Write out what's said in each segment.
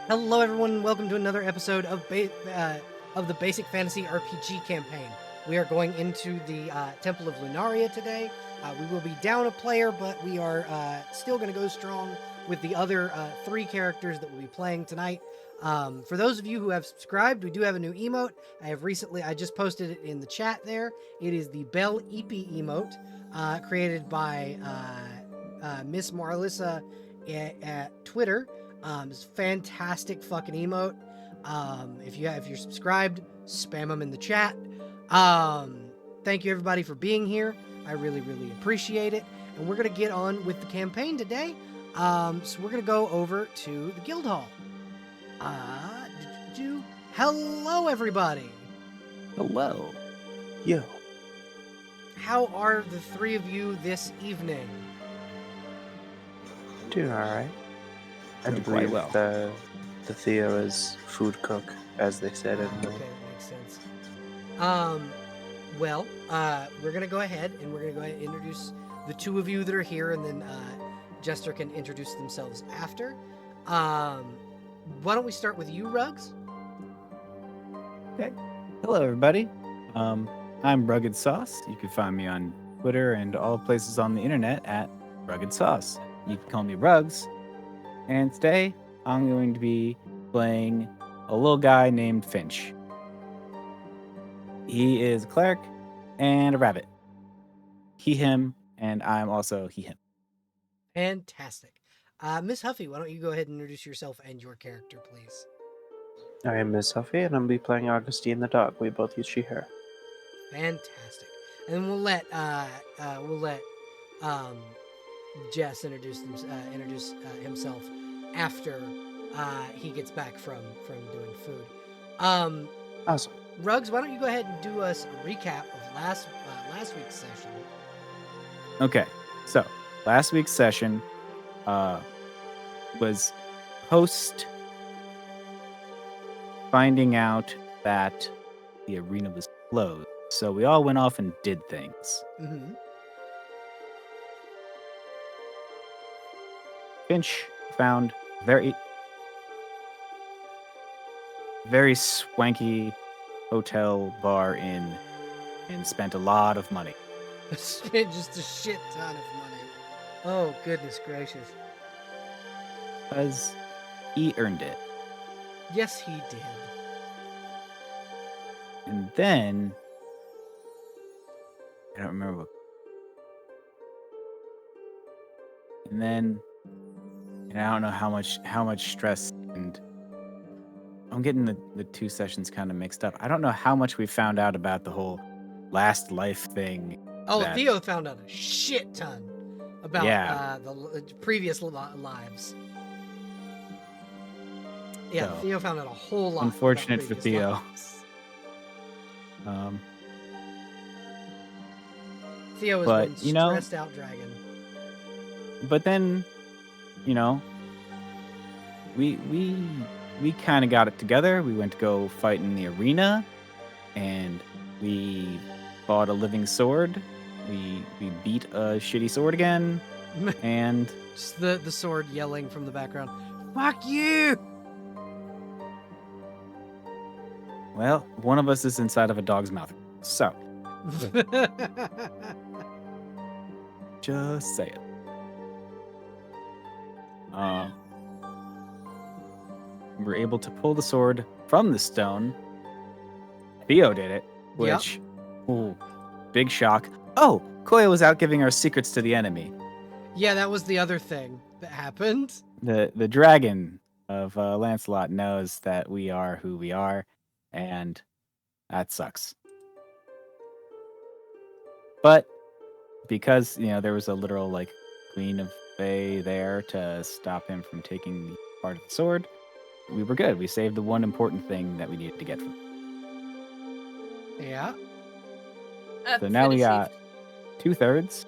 Hello, everyone, and welcome to another episode of the Basic Fantasy RPG campaign. We are going into the Temple of Lunaria today. We will be down a player, but we are still going to go strong with the other 3 characters that we'll be playing tonight. For those of you who have subscribed, we do have a new emote. I just posted it in the chat there. It is the Belle EP emote, created by Miss Marlissa at Twitter. It's fantastic fucking emote. If you're subscribed, spam them in the chat. Thank you everybody for being here. I really, really appreciate it. And we're gonna get on with the campaign today. So we're gonna go over to the guild hall. Hello everybody. Hello. Yo. How are the 3 of you this evening? Doing alright. I Doing believe quite well. the Theo is food cook, as they said in the... Okay, that makes sense. Well, we're gonna go ahead and introduce the 2 of you that are here, and then Jester can introduce themselves after. Why don't we start with you, Ruggs? Okay. Hello, everybody. I'm Rugged Sauce. You can find me on Twitter and all places on the internet at Rugged Sauce. You can call me Ruggs. And today, I'm going to be playing a little guy named Finch. He is a cleric and a rabbit. He, him, and I'm also he, him. Fantastic. Miss Huffy, why don't you go ahead and introduce yourself and your character, please? I am Miss Huffy, and I'll be playing Augustine the dog. We both use she, her. Fantastic. And then we'll let Jess introduce himself after he gets back from doing food. Awesome. Ruggs, why don't you go ahead and do us a recap of last week's session? Okay, so last week's session was post finding out that the arena was closed. So we all went off and did things. Mm-hmm. Finch found very swanky hotel bar inn and spent a lot of money. Just a shit ton of money. Oh, goodness gracious. Because he earned it. Yes, he did. And then I don't remember what. And then I don't know how much stress, and I'm getting the two sessions kind of mixed up. I don't know how much we found out about the whole last life thing. Oh, that, Theo found out a shit ton about Yeah. the previous lives. Yeah, So, Theo found out a whole lot. unfortunate about for previous Theo. lives. Um, Theo is but, one you know- stressed out dragon. but then, we kind of got it together. We went to go fight in the arena, and we bought a living sword. We beat a shitty sword again, and Just the sword yelling from the background. Fuck you! well, one of us is inside of a dog's mouth. So, just say it. We were able to pull the sword from the stone. Theo did it, which, ooh, big shock. Oh, Koya was out giving our secrets to the enemy. Yeah, that was the other thing that happened. The dragon of Lancelot knows that we are who we are, and that sucks. But because there was a literal Queen of Fae there to stop him from taking the part of the sword, we were good. We saved the one important thing that we needed to get from him. Yeah. So now we got 2/3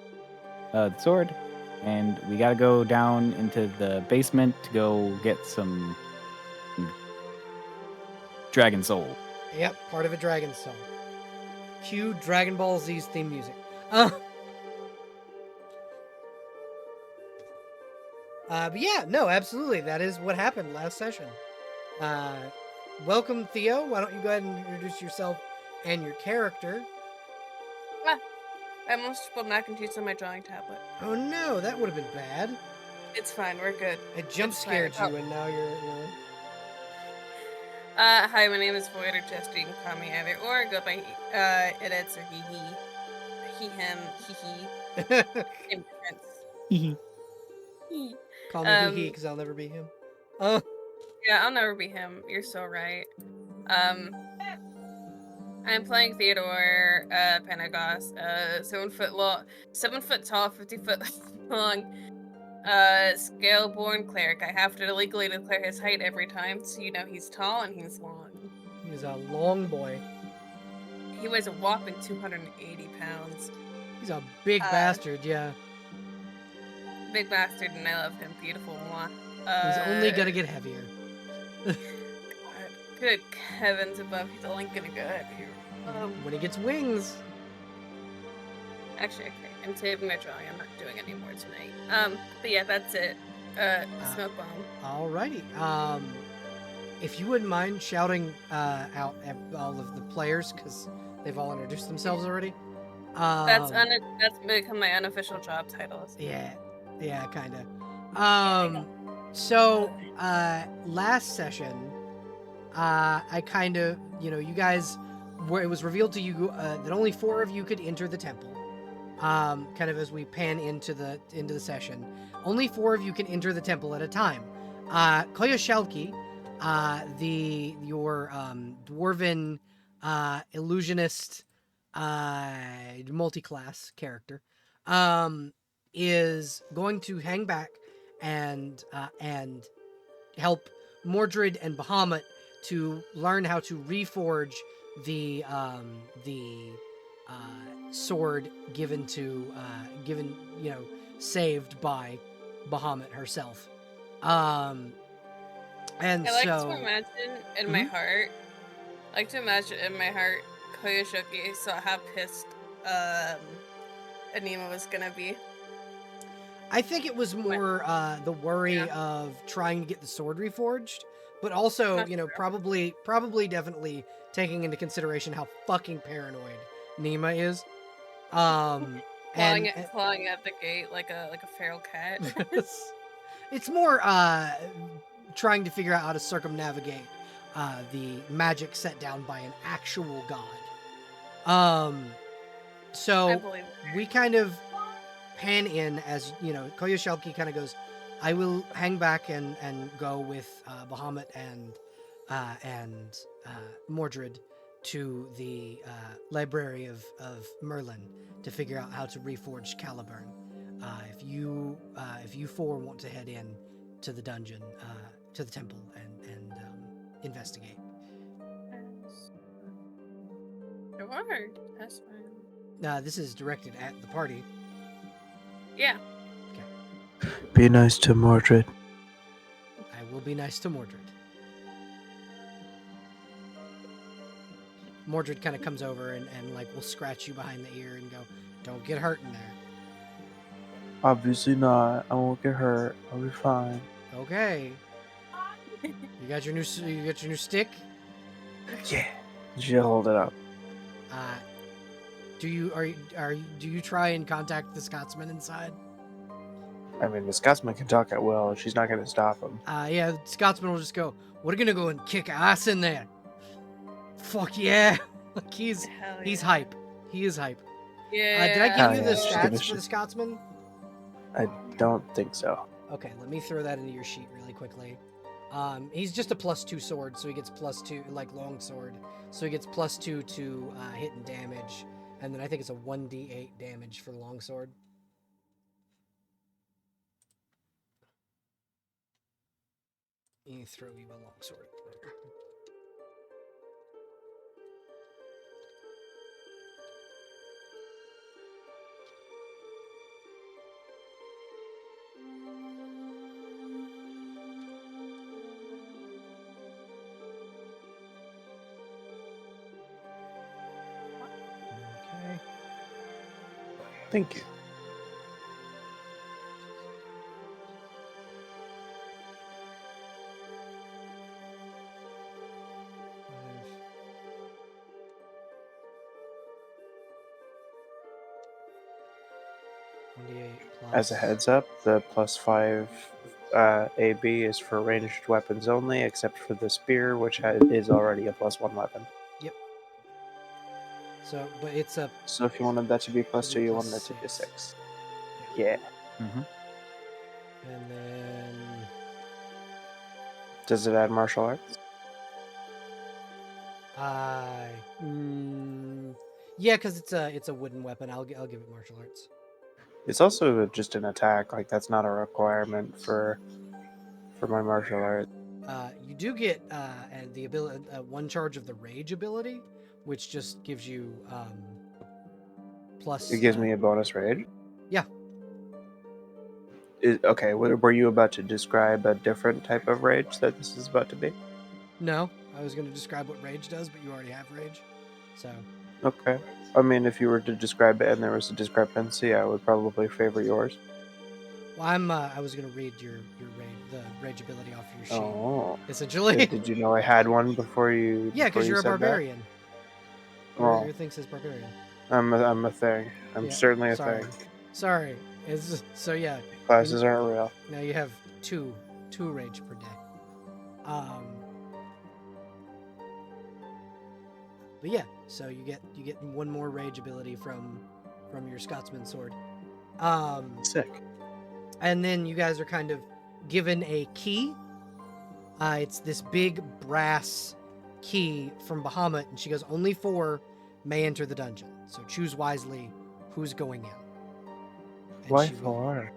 of the sword, and we got to go down into the basement to go get some dragon soul. Yep, part of a dragon soul. Cue Dragon Ball Z's theme music. But yeah, no, absolutely. That is what happened last session. Welcome, Theo. Why don't you go ahead and introduce yourself and your character? I almost spilled mac and cheese on my drawing tablet. Oh no, that would have been bad. It's fine, we're good. I jump scared you, fine. and now you're. Hi, my name is Void or Chester. You can call me either or. Go by it, it's, or he, him, he. Hee Call me he because I'll never be him. Oh. Yeah, I'll never be him. You're so right. I'm playing Theodore Penagos, 7 foot tall, 50 foot long, scale-born cleric. I have to legally declare his height every time, so he's tall and he's long. He's a long boy. He weighs a whopping 280 pounds. He's a big bastard, yeah. Big bastard, and I love him. Beautiful. He's only gonna get heavier. God, good heavens above, he's only gonna go heavier. When he gets wings. Actually, okay, I'm saving my drawing. I'm not doing any more tonight. But yeah, that's it. Smoke bomb. Alrighty. If you wouldn't mind shouting out at all of the players, because they've all introduced themselves already. That's become my unofficial job title. Yeah, kind of. So last session, I kind of, you guys, where it was revealed to you that only 4 of you could enter the temple. Kind of as we pan into the session, only 4 of you can enter the temple at a time. Koyoshalki, your dwarven illusionist multi-class character, is going to hang back and help Mordred and Bahamut to learn how to reforge the sword saved by Bahamut herself. And I like so to imagine in my heart, Koyoshoki saw how pissed Anima was gonna be. I think it was more the worry of trying to get the sword reforged, but also, probably definitely taking into consideration how fucking paranoid Nima is. Clawing at the gate like a feral cat. It's more trying to figure out how to circumnavigate the magic set down by an actual god. I So believe. we kind of pan in as, Koyoshelki kind of goes, I will hang back and go with Bahamut and Mordred to the library of Merlin to figure out how to reforge Caliburn. If you four want to head in to the dungeon, to the temple, and investigate. Sure, that's fine. This is directed at the party. Yeah. Be nice to Mordred. I will be nice to Mordred. Mordred kind of comes over and will scratch you behind the ear and go, "Don't get hurt in there." Obviously not. I won't get hurt. I'll be fine. Okay. You got your new stick? Yeah. She'll hold it up. Do you try and contact the Scotsman inside? I mean, the Scotsman can talk at will. She's not going to stop him. Yeah, the Scotsman will just go, "We're gonna go and kick ass in there." Fuck yeah! Like he's Hell he's yeah. hype. He is hype. Yeah. Did I give Hell you yeah, the she's gonna stats for shoot. the Scotsman? I don't think so. Okay, let me throw that into your sheet really quickly. He's just a +2 sword, so he gets +2, like long sword. So he gets +2 to hit and damage, and then I think it's a 1d8 damage for the long sword. You throw you a long sword there. Okay. Thank you. As a heads up, the +5 AB is for ranged weapons only, except for the spear, which is already a +1 weapon. Yep. So, but it's a So if you wanted that to be +2, you wanted it to be 6. Yeah. Mm-hmm. and then Does it add martial arts? yeah, because it's a wooden weapon. I'll give it martial arts. It's also just an attack. Like, that's not a requirement for my martial art. You do get and the ability one charge of the rage ability, which just gives you plus. It gives me a bonus rage? Yeah. Okay, were you about to describe a different type of rage that this is about to be? No, I was going to describe what rage does, but you already have rage, so. Okay. I mean, if you were to describe it and there was a discrepancy, I would probably favor yours. Well, I was going to read the rage ability off your sheet. Oh. Essentially. Did you know I had one before you? Yeah, because you're a said barbarian. Well, Your thing says barbarian. I'm a thing. I'm Yeah, certainly a sorry. thing. Sorry. So yeah. Classes aren't real. Now you have two rage per day. But yeah, so you get one more rage ability from your Scotsman sword. Sick. And then you guys are kind of given a key. It's this big brass key from Bahamut, and she goes, only 4 may enter the dungeon. So choose wisely who's going in. And Why she will- 4?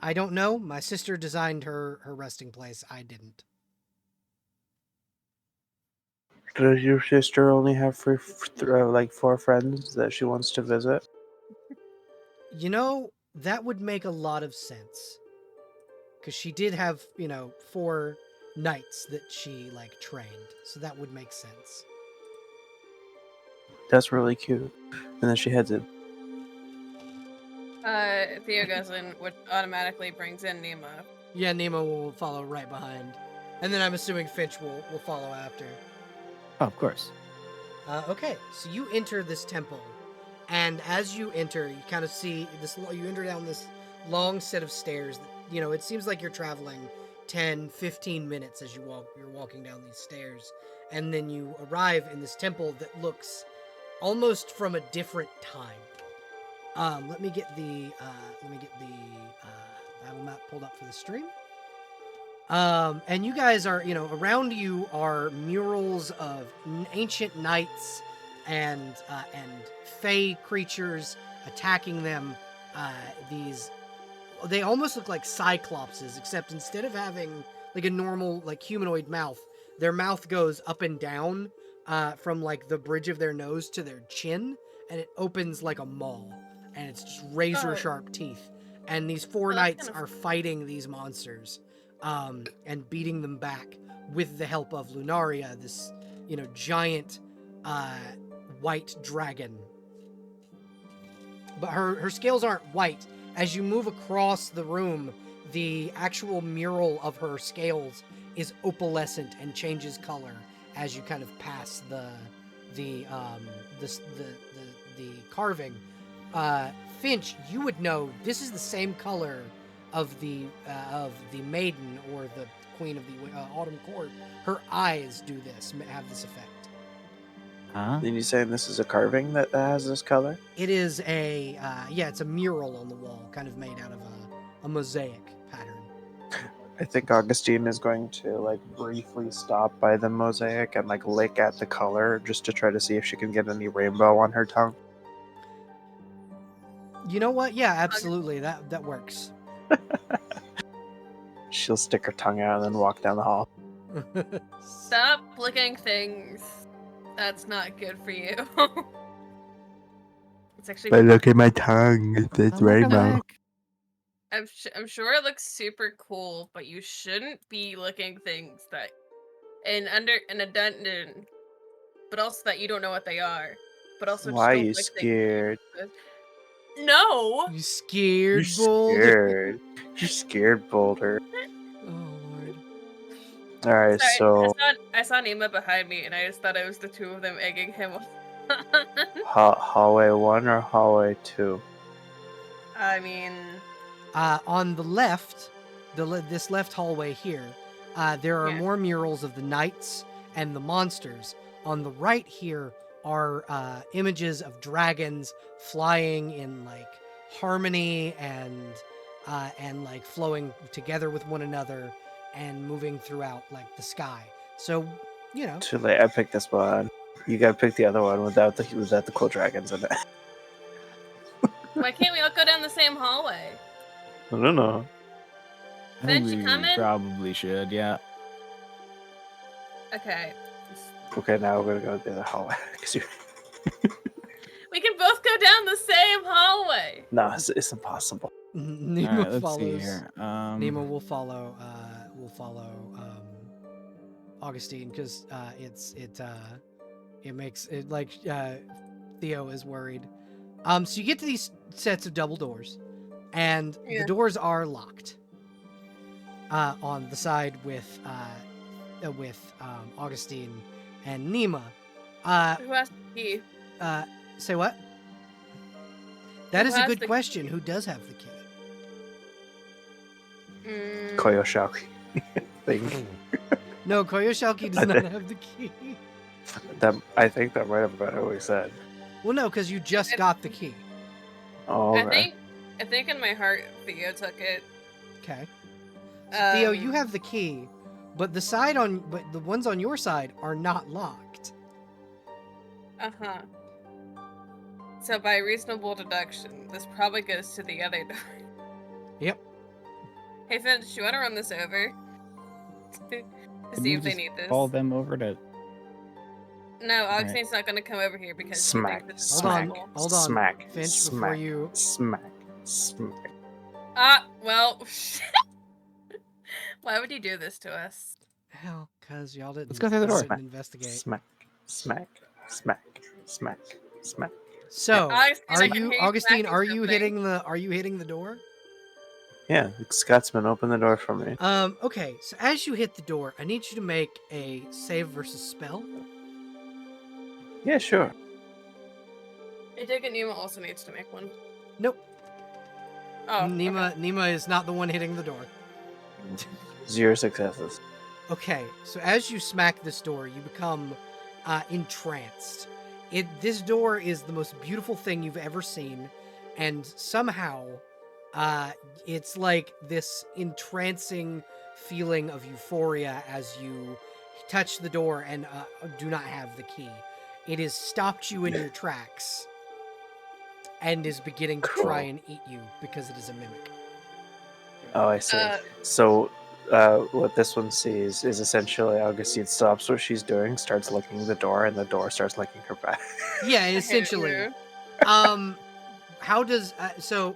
I don't know. My sister designed her resting place. I didn't. Does your sister only have 4 friends that she wants to visit? You know, that would make a lot of sense. Because she did have, 4 knights that she, trained. So that would make sense. That's really cute. And then she heads in. Theo goes in, which automatically brings in Nemo. Yeah, Nemo will follow right behind. And then I'm assuming Finch will follow after. Oh, of course. Okay, so you enter this temple. And as you enter, you kind of see this. You enter down this long set of stairs. That, it seems like you're traveling 10, 15 minutes as you're walking down these stairs, and then you arrive in this temple that looks almost from a different time. Let me get the battle map pulled up for the stream. And you guys are, around you are murals of ancient knights and fey creatures attacking them. They almost look like cyclopses, except instead of having like a normal like humanoid mouth, their mouth goes up and down from like the bridge of their nose to their chin, and it opens like a maw, and it's just razor sharp teeth. And these four knights are fighting these monsters, and beating them back with the help of Lunaria, this giant white dragon. But her scales aren't white. As you move across the room, the actual mural of her scales is opalescent and changes color as you kind of pass the carving. Finch, you would know this is the same color of the maiden, or the queen of the autumn court. Her eyes have this effect. Huh? Then you saying this is a carving that has this color? It is it's a mural on the wall, kind of made out of a mosaic pattern. I think Augustine is going to like briefly stop by the mosaic and like lick at the color just to try to see if she can get any rainbow on her tongue. You know what? Yeah, absolutely. That works. She'll stick her tongue out and then walk down the hall. Stop licking things. That's not good for you. It's actually. But look at my tongue. It's rainbow. I'm sure it looks super cool, but you shouldn't be licking things that in a dungeon, but also that you don't know what they are. But also, Why are just don't you lick scared? things. No. You scared, You're Boulder? scared. You're scared, Boulder. Oh Lord. All right, Sorry, so I saw Nima behind me, and I just thought it was the two of them egging him on. hallway 1 or hallway 2? I mean, On the left, this left hallway here, there are more murals of the knights and the monsters. On the right here are images of dragons flying in like harmony and like flowing together with one another and moving throughout like the sky. So, Too late. I picked this one. You gotta pick the other one without the cool dragons in it. why can't we all go down the same hallway? I don't know. I think Finch, you we coming? probably should, yeah. Okay. Okay, now we're gonna go to the other hallway. We can both go down the same hallway. No, it's impossible. Nima All right, let's follows. see here. Nima will follow. Augustine, because it makes it like Theo is worried. So you get to these sets of double doors, and the doors are locked. On the side with Augustine and Nima. Who has the key? Say what? That is a good question. Who does have the key? Koyoshaki. Thing. No, Koyoshaki does not have the key. I think that might have been what we said. Well, no, because you just got the key. Oh, okay. I think in my heart Theo took it. Okay. So Theo, you have the key, but the ones on your side are not locked. Uh-huh. So by reasonable deduction, this probably goes to the other door. Yep. Hey Finch, you want to run this over? To see if they need this. Call them over to. No, Augustine's not going to come over here because Smack. she thinks it's Hold possible. on, Smack. Finch, Smack. before you. Smack. Smack. Well, why would you do this to us? Hell, because y'all didn't. Let's go through the door. Didn't investigate. Smack. Smack. Smack. Smack. Smack. So, Augustine? Are you something. hitting the door? Yeah, Scotsman, open the door for me. Okay. So as you hit the door, I need you to make a save versus spell. Yeah, sure. I take it Nima also needs to make one. Nope. Oh, Nima is not the one hitting the door. 0 successes. Okay, so as you smack this door, you become entranced. This door is the most beautiful thing you've ever seen, and somehow it's like this entrancing feeling of euphoria as you touch the door and do not have the key. It has stopped you in your tracks and is beginning to try Cool. and eat you because it is a mimic. Oh, I see. So, what this one sees is essentially Augustine stops what she's doing, starts licking the door, and the door starts licking her back. Yeah, I hate it, essentially. Rue. How does so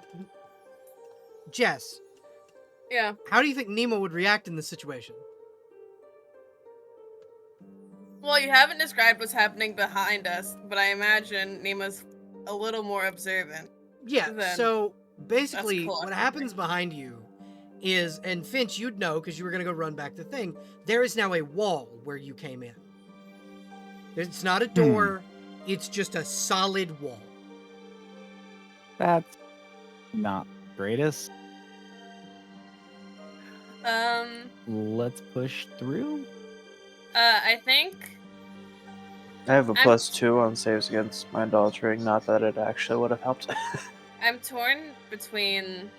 Jess? Yeah. How do you think Nemo would react in this situation? Well, you haven't described what's happening behind us, but I imagine Nima's a little more observant. Yeah, Then so basically cool, what actually. happens behind you is, and Finch, you'd know because you were going to go run back the thing, there is now a wall where you came in. It's not a door, it's just a solid wall. That's not greatest. Let's push through. I think I have a I'm- +2 on saves against mind altering, not that it actually would have helped. I'm torn between.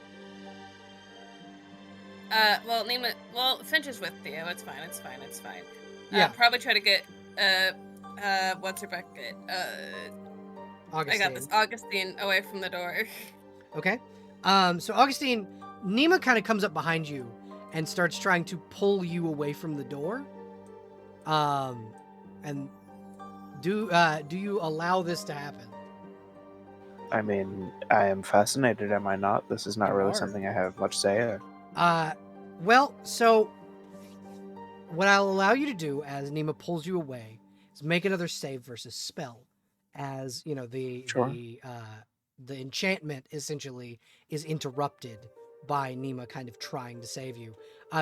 Well, Nima. Well, Finch is with Theo. It's fine. It's fine. It's fine. Yeah. Probably try to get. What's her bucket? Augustine. I got this. Augustine away from the door. Okay. So Augustine, Nima kind of comes up behind you and starts trying to pull you away from the door. And do you allow this to happen? I mean, I am fascinated, am I not? This is not You really are. something I have much say in. Well, so what I'll allow you to do as Nima pulls you away is make another save versus spell, as you know Sure. the enchantment essentially is interrupted by Nima kind of trying to save you.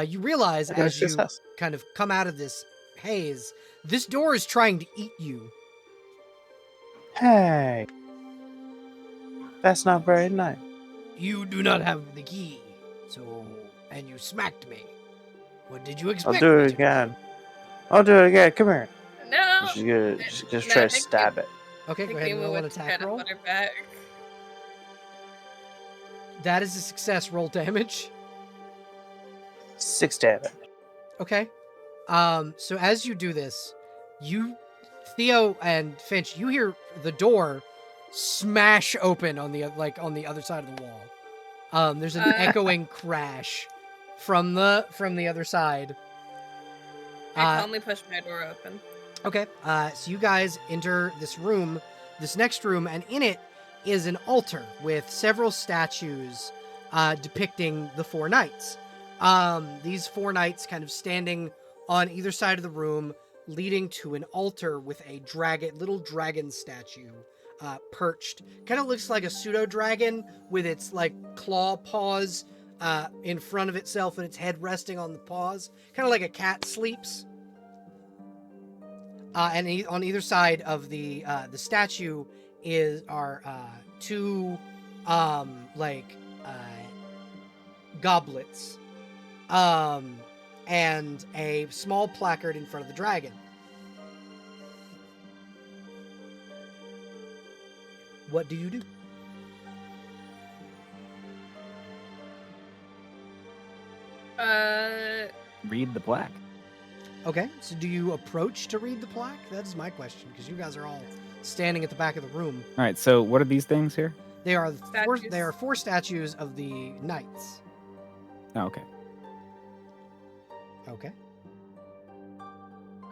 You realize Okay, as you success. kind of come out of this haze, this door is trying to eat you. Hey! That's not very nice. You do not have the key, and you smacked me. What did you expect? I'll do me it to again. I'll do it again. Come here. No. She's gonna just No, try I to think stab it. Okay, I go think ahead and Nima roll an would attack try to roll. put her back. That is a success. Roll damage. 6 damage. Okay. So as you do this, Theo and Finch, you hear the door smash open on the other side of the wall. There's an echoing crash from the other side. I calmly push my door open. Okay. So you guys enter this next room, and in it is an altar with several statues depicting the four knights. These four knights kind of standing on either side of the room, leading to an altar with a little dragon statue perched. Kind of looks like a pseudo dragon with its like claw paws in front of itself and its head resting on the paws, kind of like a cat sleeps. And on either side of the statue are two goblets, and a small placard in front of the dragon. What do you do? Read the plaque. Okay, so do you approach to read the plaque? That is my question, because you guys are all standing at the back of the room. All right, so what are these things here? They are Statues. four statues of the knights. Oh, okay. Okay.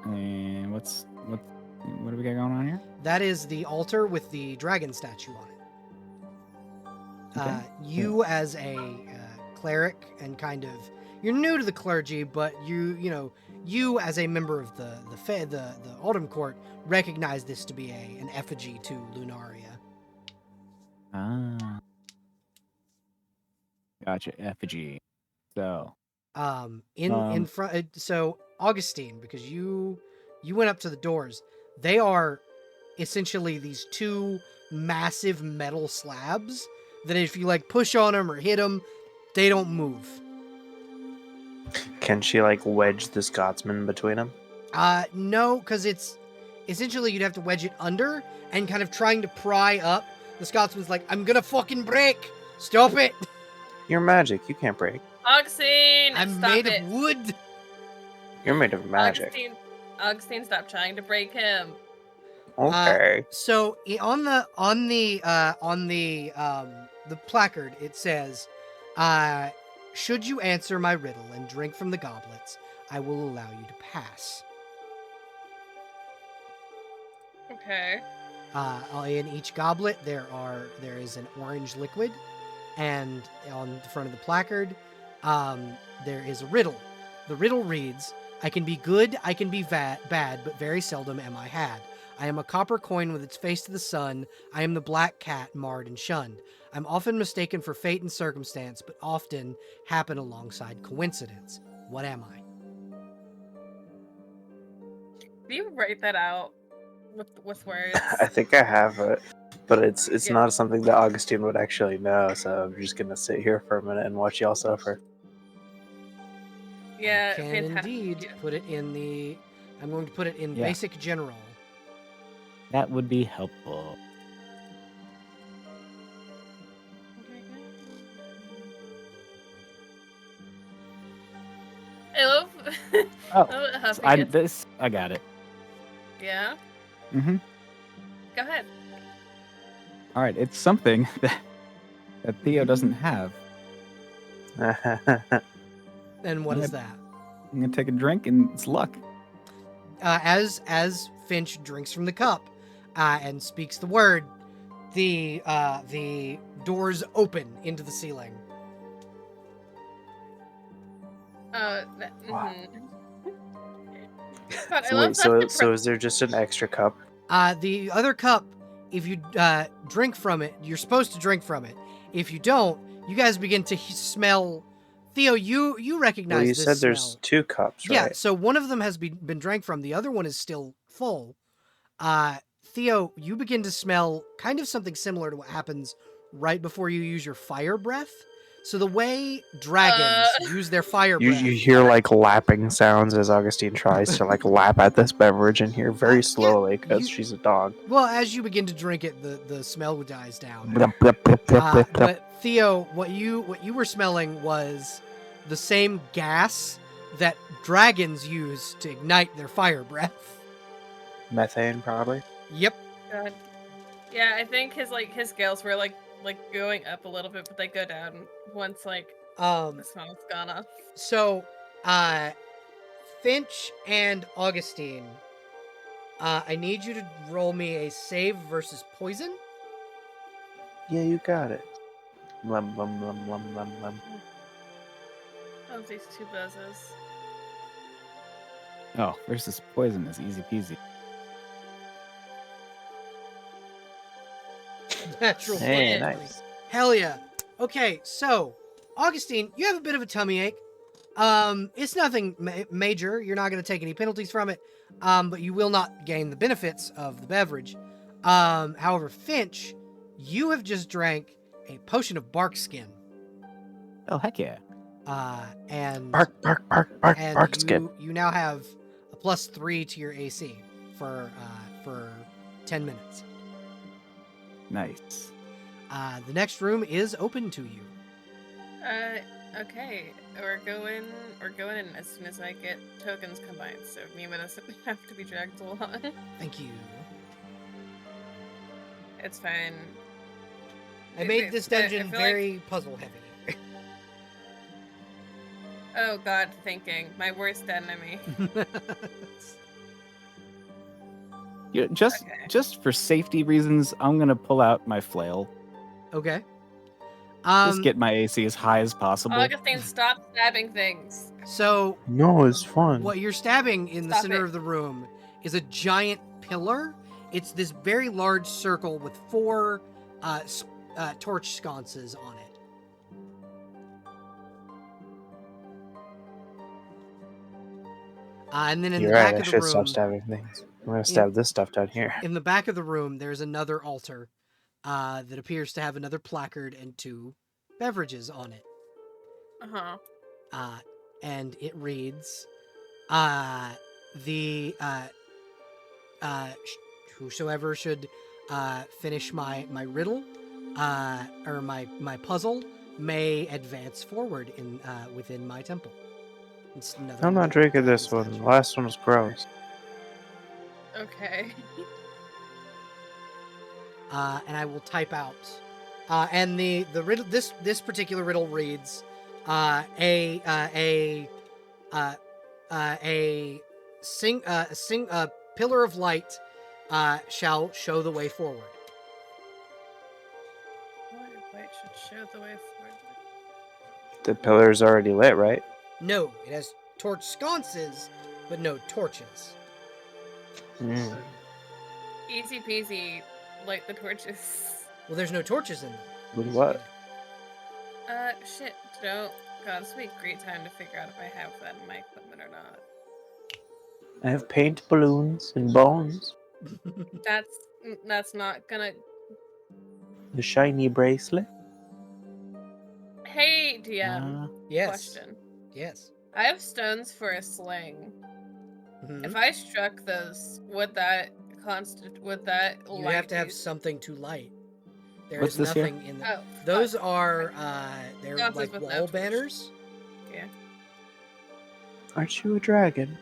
And what do we got going on here? That is the altar with the dragon statue on it. Okay. You as a cleric and kind of, you're new to the clergy, but you as a member of the Autumn Court recognize this to be an effigy to Lunaria. Ah. Gotcha. Effigy. So. In front. So Augustine, because you went up to the doors, they are essentially these two massive metal slabs that if you like push on them or hit them, they don't move. Can she like wedge the Scotsman between them? No, because it's essentially you'd have to wedge it under and kind of trying to pry up. The Scotsman's like, I'm gonna fucking break. Stop it. You're magic. You can't break. Augustine, I'm stop made it. of wood. You're made of magic. Augustine, stop trying to break him. Okay. So on the placard it says, should you answer my riddle and drink from the goblets, I will allow you to pass. Okay. In each goblet there is an orange liquid, and on the front of the placard there is a riddle. The riddle reads, I can be good, I can be bad, but very seldom am I had. I am a copper coin with its face to the sun. I am the black cat, marred and shunned. I'm often mistaken for fate and circumstance, but often happen alongside coincidence. What am I? Do you write that out with words? I think I have it, but it's Yeah. not something that Augustine would actually know. So I'm just gonna sit here for a minute and watch y'all suffer. Yeah, I can fantastic. indeed put it in the... I'm going to put it in Yeah. basic general. That would be helpful. I love. Oh, huffing it. I got it. Yeah. Mm-hmm. Go ahead. All right, it's something that Theo doesn't have. And what Yeah. is that? I'm gonna take a drink, and it's luck. As Finch drinks from the cup and speaks the word, the doors open into the ceiling. Wow. God, I So love wait, that. so is there just an extra cup? The other cup, if you drink from it, you're supposed to drink from it. If you don't, you guys begin to smell. Theo, you recognize Well, you this said smell. there's 2 cups, Yeah, right? so one of them has been drank from. The other one is still full. Theo, you begin to smell kind of something similar to what happens right before you use your fire breath. So the way dragons use their fire You breath. hear like lapping sounds as Augustine tries to like lap at this beverage in here very Yeah, slowly because you- she's a dog. Well, as you begin to drink it, the smell dies down. Blip, blip, blip, blip, blip, blip. But Theo, what you were smelling was the same gas that dragons use to ignite their fire breath. Methane, probably. Yep. God. Yeah, I think his scales were like going up a little bit, but they go down once the smell's gone off. So, Finch and Augustine, I need you to roll me a save versus poison. Yeah, you got it. Lum, lum, lum, lum, lum, lum. Oh, these 2 buzzes. Oh, versus poison is easy peasy. Natural Hey, 20. nice. Hell yeah. Okay, so Augustine, you have a bit of a tummy ache. It's nothing major. You're not going to take any penalties from it. But you will not gain the benefits of the beverage. However, Finch, you have just drank a potion of bark skin. Oh, heck yeah. And Bark, skin. you now have a +3 to your AC for 10 minutes. Nice. The next room is open to you. Okay. We're going in as soon as I get tokens combined, so Nima doesn't have to be dragged along. Thank you. It's fine. I made this dungeon I feel very puzzle heavy. Oh God, thinking. My worst enemy. Yeah, just for safety reasons, I'm gonna pull out my flail. Okay. Just get my AC as high as possible. Augustine, stop stabbing things. So No, it's fun. what you're stabbing in the Stop center it. of the room is a giant pillar. It's this very large circle with 4 torch sconces on it. And then in You're the right, back I of the should room, stop stabbing things. I'm gonna stab this stuff down here. in the back of the room, there's another altar that appears to have another placard and 2 beverages on it. Uh-huh. and it reads, the whosoever should finish my riddle or my puzzle may advance forward in within my temple. It's another I'm not little drinking dragon this one. statue. The last one was gross. Okay. And I will type out. And the riddle, this particular riddle reads, a pillar of light shall show the way forward. Light should show the way forward. The pillar's already lit, right? No, it has torch sconces, but no torches. Mm. Easy peasy. Light the torches. Well, there's no torches in them. With what? Shit. Don't. God, this would be a great time to figure out if I have that in my equipment or not. I have paint, balloons, and bones. That's not gonna. The shiny bracelet. Hey, DM. Yes. Question. Yes. I have stones for a sling. Mhm. If I struck those, would that You have to have something to light. There What's is this here? nothing in them. Oh, Those fuck. are they're Sconces like without wall torches. banners. Yeah. Aren't you a dragon?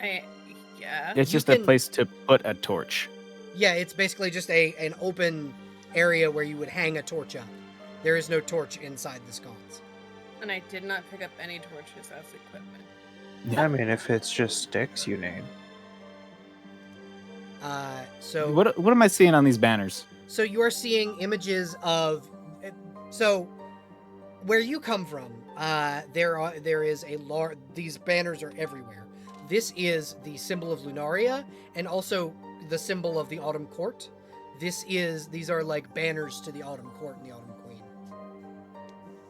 Yeah. It's You just a can- place to put a torch. Yeah, it's basically just an open area where you would hang a torch up. There is no torch inside the sconce. And I did not pick up any torches as equipment. Yeah. I mean, if it's just sticks you need. So What am I seeing on these banners? So you are seeing images of, so where you come from, there is a large, these banners are everywhere. This is the symbol of Lunaria and also the symbol of the Autumn Court. These are like banners to the Autumn Court and the Autumn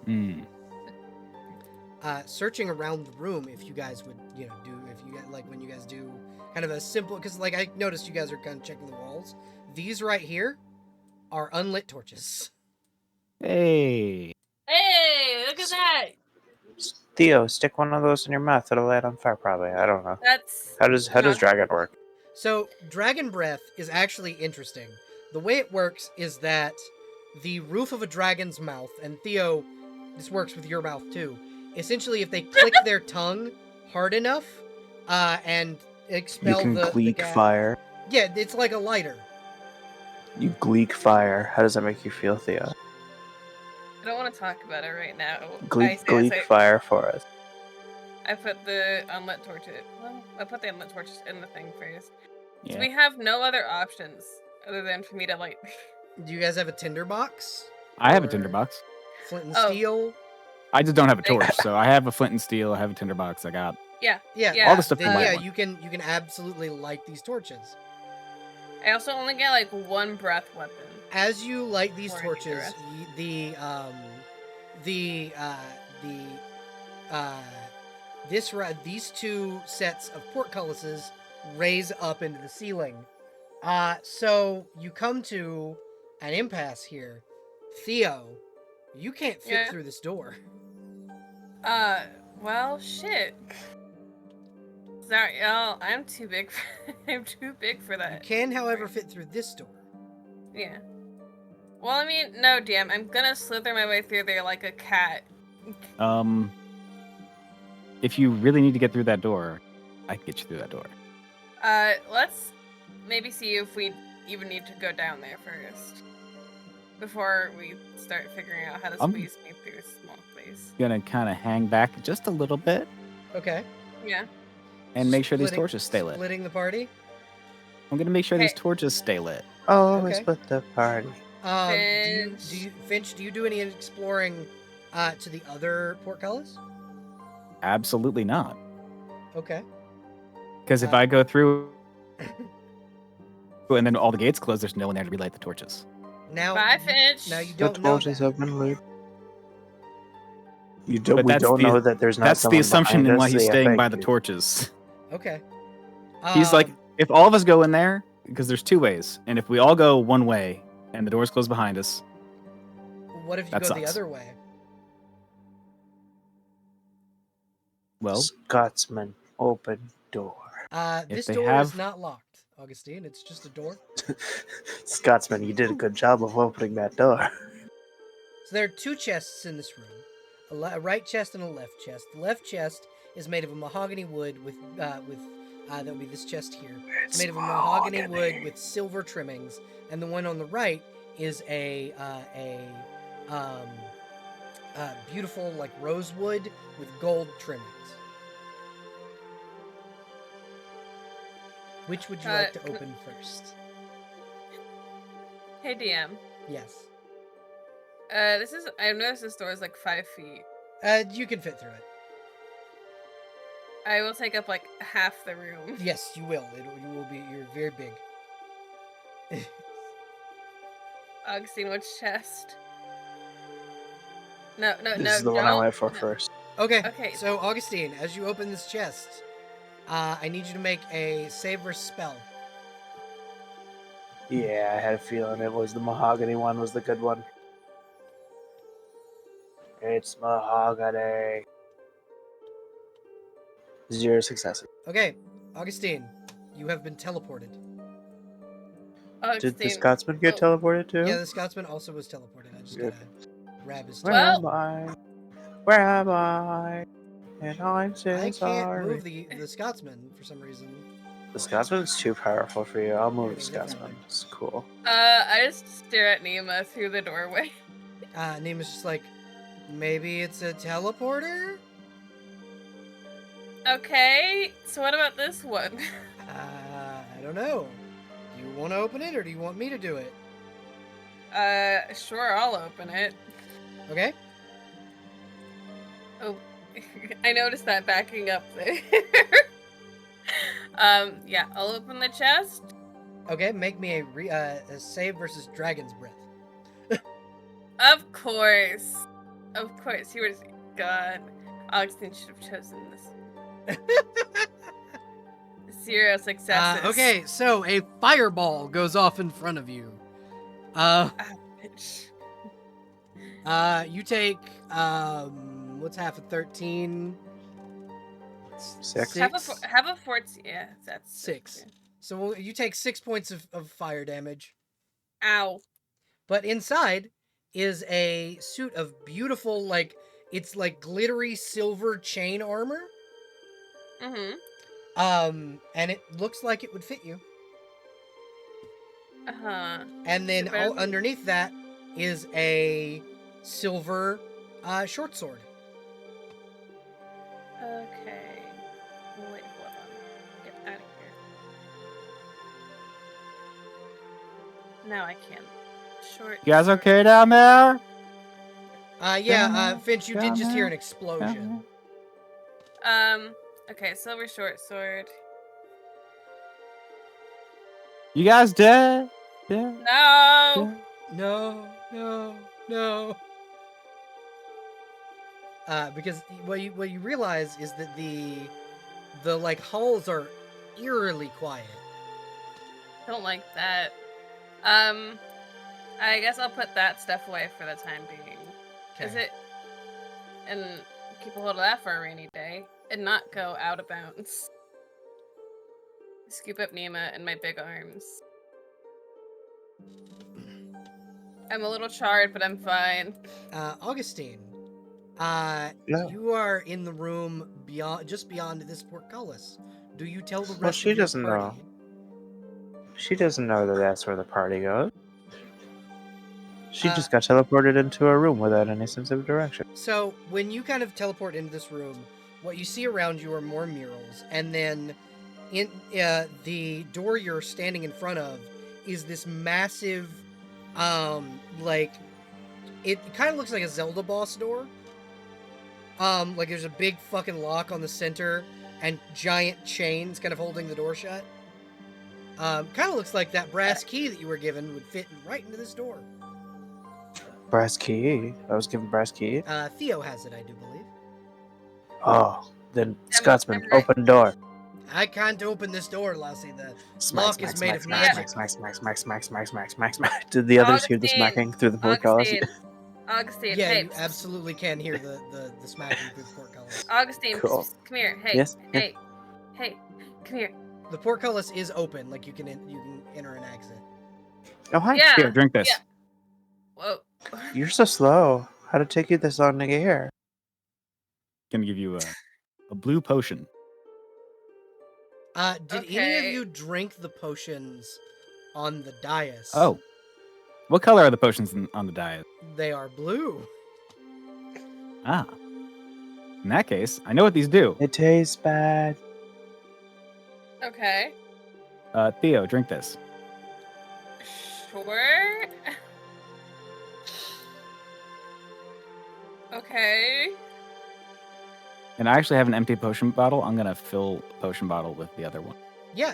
Queen. Searching around the room, if you guys would, when you guys do kind of a simple, because like I noticed you guys are kind of checking the walls. These right here are unlit torches. Hey. Hey, look at that! Theo, stick one of those in your mouth. It'll light on fire, probably. I don't know. That's How does dragon work? So dragon breath is actually interesting. The way it works is that the roof of a dragon's mouth, and Theo, this works with your mouth too. Essentially, if they click their tongue hard enough, and expel You can the gleek gas. fire. Yeah, it's like a lighter. You gleek fire. How does that make you feel, Theo? I don't want to talk about it right now. Gleek fire for us. I put the unlit torches. Well, I put the unlit torches in the thing first. Yeah. So we have no other options other than for me to light. Do you guys have a tinderbox? I have a Or tinderbox. Flint and Oh. steel? I just don't have a torch, so I have a flint and steel. I have a tinderbox. I got. Yeah, Yeah, all the stuff you then, might yeah, want. you can absolutely light these torches. I also only get like one breath weapon. As you light these Before I do the torches, these two sets of portcullises raise up into the ceiling. So you come to an impasse here. Theo, you can't fit Yeah. through this door. Well, shit. Sorry, y'all. I'm too big. I'm too big for You that. can, however, fit through this door. Yeah. Well, I mean, no, damn. I'm gonna slither my way through there like a cat. If you really need to get through that door, I can get you through that door. Let's maybe see if we even need to go down there first. Before we start figuring out how to squeeze me through a small place. Gonna kind of hang back just a little bit Okay. Yeah. and make sure these Splitting- torches stay lit. Splitting the party. I'm gonna make sure these Okay. torches stay lit. Oh, Okay. we split the party. Finch, do you do any exploring to the other portcullis? Absolutely not. Okay. Because if I go through and then all the gates close, there's no one there to relight the torches. Now, Bye, Finch. now you The don't know torches that. have been lit. You don't. But We that's don't the- know that there's not. That's the someone assumption behind and why us, he's so yeah, staying thank by the you. torches. Okay. He's like, Um, if all of us go in there, because there's two ways, and if we all go one way and the doors close behind us, what if you that go the sucks. other way? Well, Scotsman, open door. This they door is have- not locked, Augustine. It's just a door. Scotsman, you did a good job of opening that door. So there are two chests in this room, a right chest and a left chest. The left chest is made of a mahogany wood with that would be this chest here. It's made of a mahogany wood with silver trimmings, and the one on the right is a beautiful like rosewood with gold trimmings. Which would you like to open first? Hey DM. Yes. I've noticed this door is like 5 feet. You can fit through it. I will take up like half the room. Yes, you will. You will be. You're very big. Augustine, which chest? No, This is the one I went for no. first. Okay. Okay. So Augustine, as you open this chest, I need you to make a save versus spell. Yeah, I had a feeling it was the mahogany one was the good one. It's mahogany. 0 successes. Okay, Augustine, you have been teleported. Augustine. Did the Scotsman get teleported too? Yeah, the Scotsman also was teleported. I just Good. gotta grab his. Where Well- am I? Where am I? And I'm so I can't sorry. move the Scotsman for some reason. The Scotsman's too powerful for you. I'll move the Yeah, definitely. Scotsman. It's cool. I just stare at Nima through the doorway. Nema's just like, maybe it's a teleporter. Okay, so what about this one? I don't know. Do you want to open it or do you want me to do it? Sure, I'll open it. Okay. Oh, I noticed that backing up there. Yeah, I'll open the chest. Okay, make me a save versus Dragon's Breath. Of course. He was God. Augustine should have chosen this. 0 successes. Okay, so a fireball goes off in front of you. Bitch. You take what's half of 13? 6. Have a 14. Yeah, that's 6. So you take 6 points of fire damage. Ow. But inside is a suit of beautiful, like, it's like glittery silver chain armor. Mm-hmm. And it looks like it would fit you. Uh-huh. And then Better- underneath that is a silver short sword. Okay. Wait, hold on. Get out of here. Now I can. Short. You guys sword. okay down there? Finch, you did just hear an explosion. Okay, silver short sword. You guys dead? Yeah. No! No. Because what you realize is that the like halls are eerily quiet. Don't like that. I guess I'll put that stuff away for the time being. Is it... And keep a hold of that for a rainy day. And not go out of bounds. Scoop up Nima in my big arms. I'm a little charred, but I'm fine. Augustine, Yeah. you are in the room just beyond this portcullis. Do you tell the rest Well, she of your doesn't party? know. She doesn't know that that's where the party goes. She just got teleported into a room without any sense of direction. So when you kind of teleport into this room, what you see around you are more murals, and then in the door you're standing in front of is this massive, like it kind of looks like a Zelda boss door. Like there's a big fucking lock on the center and giant chains kind of holding the door shut. Kind of looks like that brass key that you were given would fit right into this door. Brass key? I was given brass key? Theo has it, I do believe. Oh, then Scotsman, I'm right. open door. I can't open this door, Lassie. The Smack, lock smack, is made smack, of smack, magic. smack, smack, smack, smack, smack, smack, smack, smack, smack. Did the others hear the Augustine, smacking through the portcullis? Augustine, Yeah, hey, you absolutely can hear the smacking through the portcullis. Augustine, Cool. come here. Hey, Yes, yeah. hey, come here. The portcullis is open, like you can enter and exit. Oh, hi. Yeah. Here, drink this. Yeah. Whoa. You're so slow. How'd it take you this long to get here? Gonna give you a blue potion. Did any of Okay. you drink the potions on the dais? Oh. What color are the potions on the diet? They are blue. Ah. In that case, I know what these do. It tastes bad. Okay. Theo, drink this. Sure. Okay. And I actually have an empty potion bottle. I'm gonna fill the potion bottle with the other one. Yeah,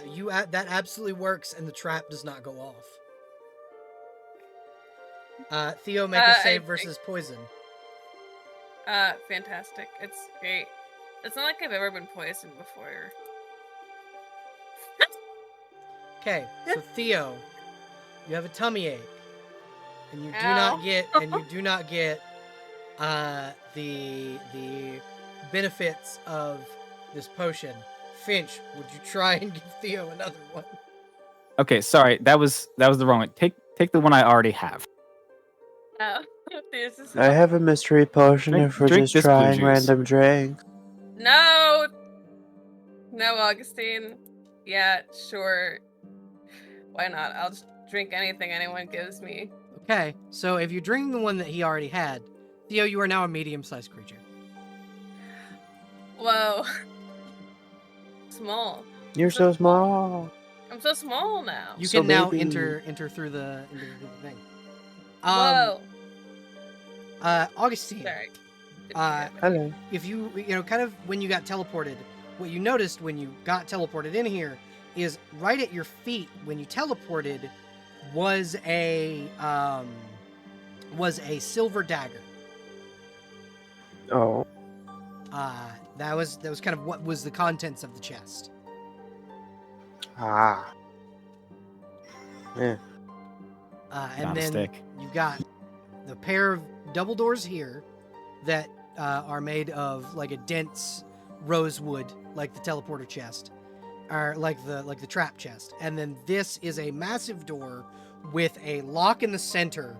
that absolutely works, and the trap does not go off. Theo, make a save versus poison. Fantastic. It's great. It's not like I've ever been poisoned before. Okay, so Theo, you have a tummy ache, and you do Ow. not get the benefits of this potion. Finch, would you try and give Theo another one? Okay, sorry, that was the wrong one. Take the one I already have. Oh, this is I have a mystery potion if we're Drink just this blue trying juice. random drinks. No, Augustine. Yeah, sure. Why not? I'll just drink anything anyone gives me. Okay, so if you drink the one that he already had, Theo, you are now a medium-sized creature. Whoa. Small. You're so small. I'm so small now. You So can now baby. enter through the thing. Whoa. Augustine. Sorry. Hello. If you kind of when you got teleported, what you noticed when you got teleported in here is right at your feet when you teleported was a silver dagger. Oh. That was kind of what was the contents of the chest. Ah. Yeah. And Not a then stick. you got the pair of double doors here that are made of like a dense rosewood, like the teleporter chest, or like the trap chest. And then this is a massive door with a lock in the center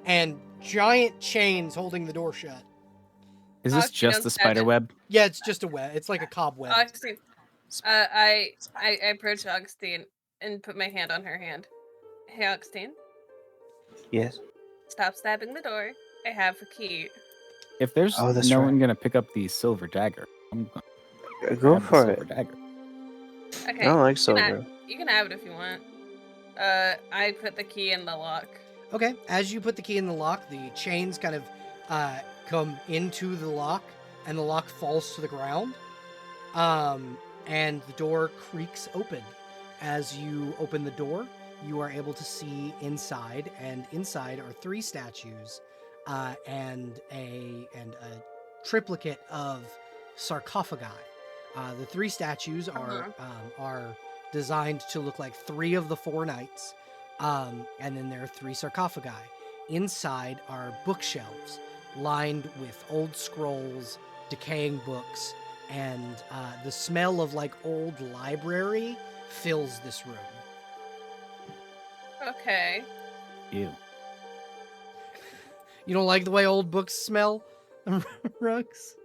and giant chains holding the door shut. Is this Augustine, just the don't stab spider it. web? Yeah, it's just a web. It's like a cobweb. Augustine. I approach Augustine and put my hand on her hand. Hey, Augustine. Yes. Stop stabbing the door. I have a key. If there's Oh, that's no right. one gonna pick up the silver dagger, I'm gonna Go grab the for silver it. dagger. Okay. I don't like you can have- silver. You can have it if you want. I put the key in the lock. Okay, as you put the key in the lock, the chains kind of come into the lock, and the lock falls to the ground. And the door creaks open. As you open the door, you are able to see inside, and inside are 3 statues and a triplicate of sarcophagi. The 3 statues are designed to look like 3 of the 4 knights, and then there are 3 sarcophagi. Inside are bookshelves lined with old scrolls, decaying books, and the smell of like old library fills this room. Okay. Ew. You don't like the way old books smell, Rugs?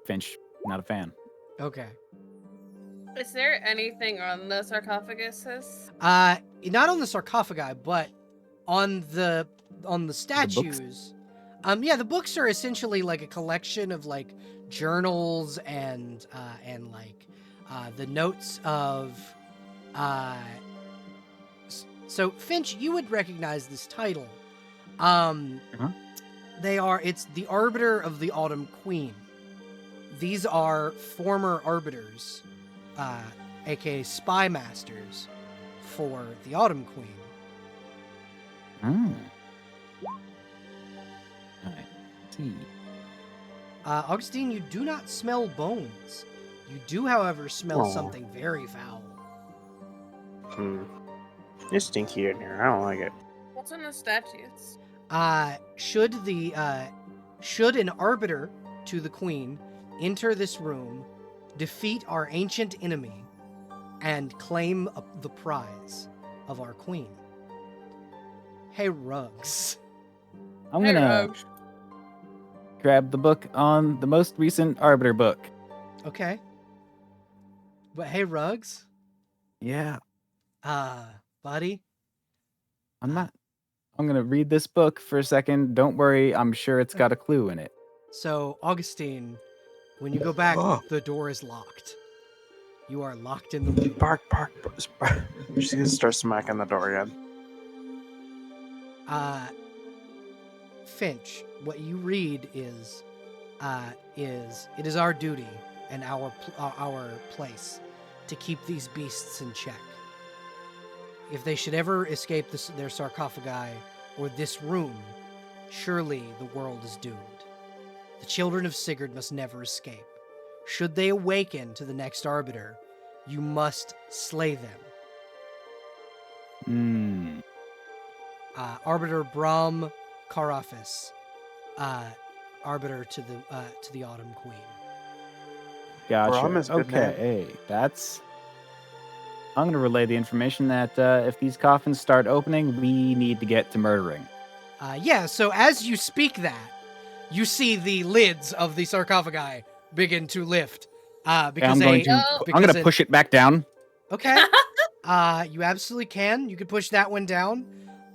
Finch, not a fan. Okay. Is there anything on the sarcophaguses? Not on the sarcophagi, but on the statues. Yeah, the books are essentially like a collection of like journals and like the notes of so Finch, you would recognize this title. It's the Arbiter of the Autumn Queen. These are former arbiters, aka spy masters, for the Autumn Queen. I see. Augustine, you do not smell bones. You do, however, smell Aw. something very foul. It's stinky in here. I don't like it. What's on the statues? Should an arbiter to the queen enter this room, defeat our ancient enemy, and claim the prize of our queen? Hey, Rugs. I'm Hey, gonna Rogue. grab the book on the most recent Arbiter book. Okay. But hey, Rugs. Yeah, Buddy. I'm gonna read this book for a second. Don't worry, I'm sure it's got a clue in it. So, Augustine, when you go back, Oh. the door is locked. You are locked in the room. Bark. She's gonna start smacking the door again. Finch, what you read is it is our duty and our place to keep these beasts in check. If they should ever escape their sarcophagi or this room, surely the world is doomed. The children of Sigurd must never escape. Should they awaken to the next arbiter, you must slay them. Arbiter Brahm Karafis, arbiter to the Autumn Queen. Gotcha. Brahm is good name. Okay, that's. I'm gonna relay the information that if these coffins start opening, we need to get to murdering. Yeah, so as you speak that, you see the lids of the sarcophagi begin to lift. Because I'm gonna push it back down. Okay. You absolutely can. You could push that one down.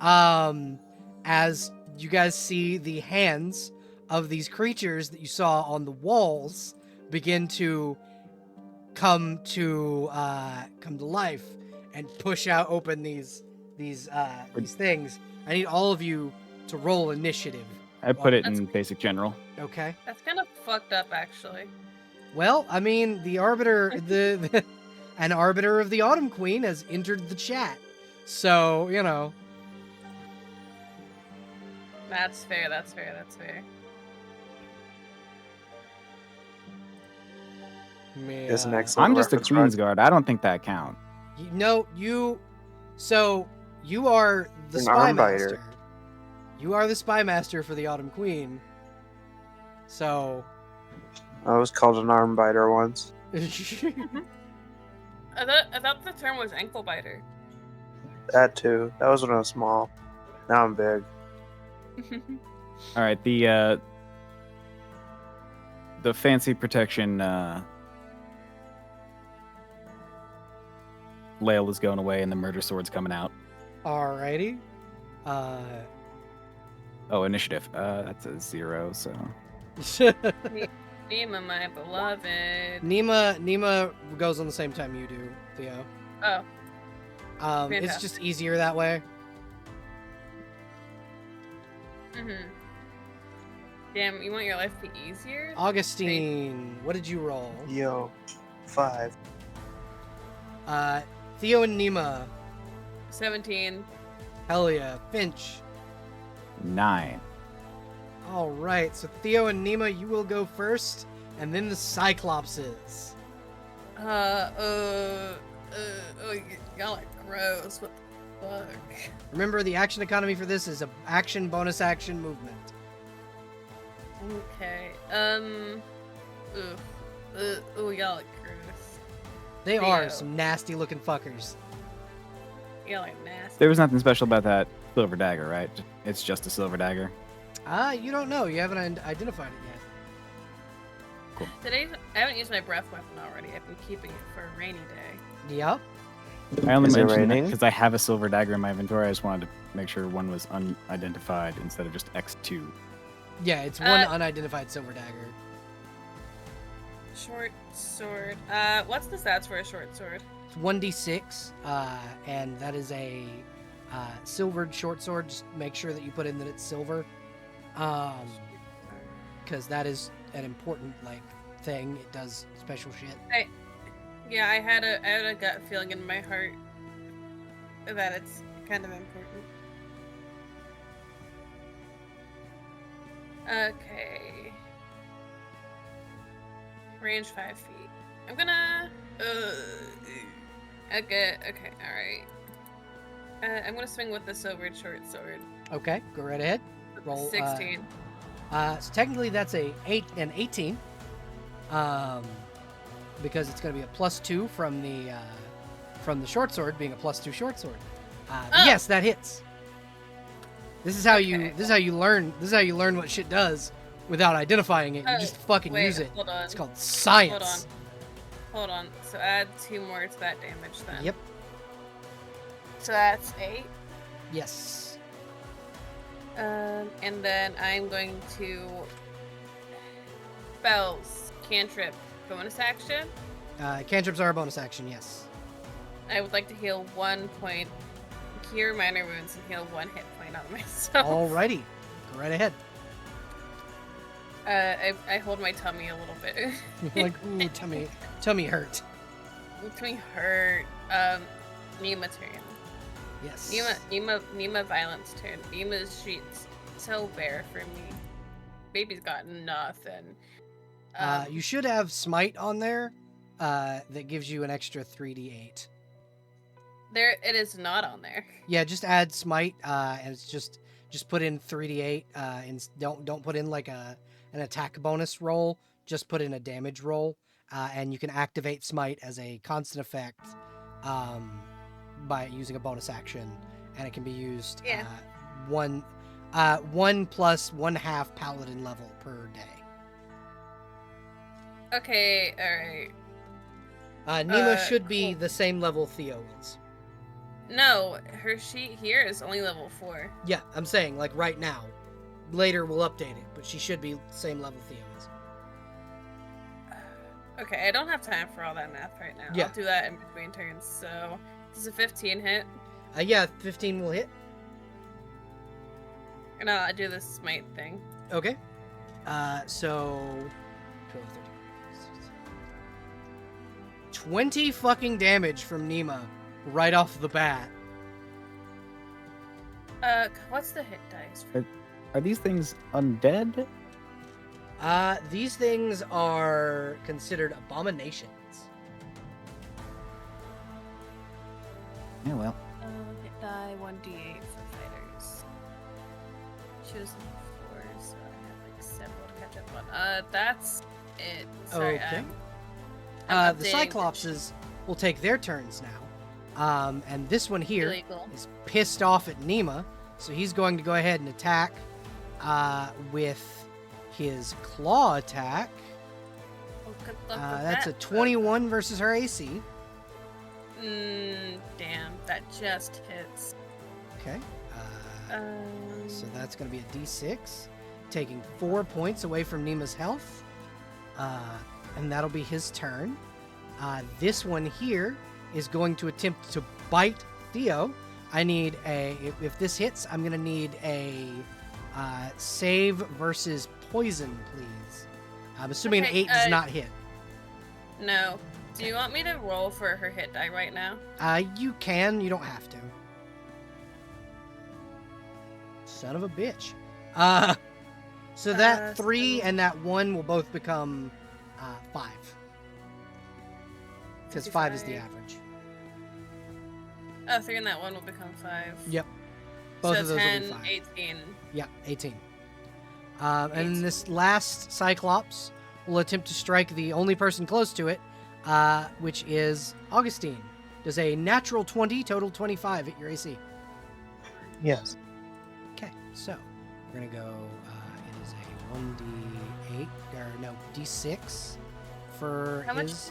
As you guys see the hands of these creatures that you saw on the walls begin to come to life and push out open these things. I need all of you to roll initiative. I put it in basic general. Okay. That's kind of fucked up, actually. Well, I mean, the arbiter, an arbiter of the Autumn Queen has entered the chat. So, you know. That's fair, that's fair, that's fair. Is an excellent I'm just a reference, Queen's right? Guard. I don't think that counts. So, you are the An spy arm master. biter. You are the spy master for the Autumn Queen. So. I was called an arm biter once. I thought the term was ankle biter. That too. That was when I was small. Now I'm big. All right, the fancy protection flail is going away and the murder sword's coming out. Alrighty. Oh, initiative. That's a 0, so. Nima, my beloved. Nima goes on the same time you do, Theo. Oh. It's Fantastic. just easier that way. Damn, you want your life to be easier? Augustine, what did you roll? Yo, 5. Theo and Nima. 17. Hell yeah. Finch. 9. All right, so Theo and Nima, you will go first, and then the Cyclopses. Oh, y'all are gross. What the fuck? Remember, the action economy for this is a action bonus action movement. Okay. Y'all are gross. They are Theo. some nasty looking fuckers. Y'all are nasty. There was nothing special about that silver dagger, right? It's just a silver dagger. You don't know. You haven't identified it yet. Cool. I haven't used my breath weapon already. I've been keeping it for a rainy day. Yep. I only Is it mentioned that raining? because I have a silver dagger in my inventory. I just wanted to make sure one was unidentified instead of just X2. Yeah, it's one unidentified silver dagger. Short sword. What's the stats for a short sword? It's 1d6, and that is a silvered short sword. Just make sure that you put in that it's silver, because that is an important thing. It does special shit. Yeah, I had a gut feeling in my heart that it's kind of important. Okay. Range 5 feet. I'm gonna. Okay. All right. I'm gonna swing with the silver short sword. Okay, go right ahead. Roll 16. So technically that's an 18. Because it's going to be a +2 from the short sword being a +2 short sword. Yes, that hits. This is how you learn what shit does without identifying it. You just fucking use it. Hold on. It's called science. Hold on. So add 2 more to that damage then. Yep. So that's 8. Yes. And then I'm going to spells, cantrip, bonus action. Cantrips are a bonus action, yes. I would like to heal 1 point, cure minor wounds, and heal 1 hit point on myself. Alrighty. Go right ahead. I hold my tummy a little bit. Like, ooh, tummy hurt. Tummy hurt. Nima turn. Yes. Nima violence turn. Nima's sheets so bare for me. Baby's got nothing. You should have smite on there. That gives you an extra 3d8. There, it is not on there. Yeah, just add smite, and it's just put in 3d8. And don't put in like an attack bonus roll. Just put in a damage roll, and you can activate smite as a constant effect, by using a bonus action, and it can be used 1 plus 1/2 paladin level per day. Okay, alright. Nima should be cool. the same level Theo is. No, her sheet here is only level 4. Yeah, I'm saying, like, right now. Later, we'll update it, but she should be same level Theo is. Okay, I don't have time for all that math right now. Yeah. I'll do that in between turns. So, does a 15 hit? Yeah, 15 will hit. And I'll do the smite thing. Okay. So... 12, 13, 20 fucking damage from Nima right off the bat. What's the hit dice? Are these things undead? These things are considered abominations. Yeah, well. Hit die 1d8 for fighters. Choose 4, so I have like several to catch up on. That's it. Sorry, Okay. I'm The updating Cyclopses will take their turns now. And this one here illegal. is pissed off at Nima, so he's going to go ahead and attack with his claw attack. Oh, good luck with That's a that. 21 versus her AC. Damn, that just hits. Okay. So that's going to be a D6, taking 4 points away from Nima's health. And that'll be his turn. This one here is going to attempt to bite Theo. I need if this hits, I'm going to need a save versus poison, please. I'm assuming Okay, an 8 does not hit. No. Do you want me to roll for her hit die right now? You can, you don't have to. Son of a bitch. So that 3 and that 1 will both become 5. Because 5 is the 55. average. Oh, 3 and that 1 will become 5. Yep. Both so of those 10, will be 5. 18. Yeah, 18. And then this last Cyclops will attempt to strike the only person close to it, which is Augustine. Does a natural 20, total 25 hit your AC? Yes. Okay, so we're going to go, it is a 1d8, or no, d6 for How much his...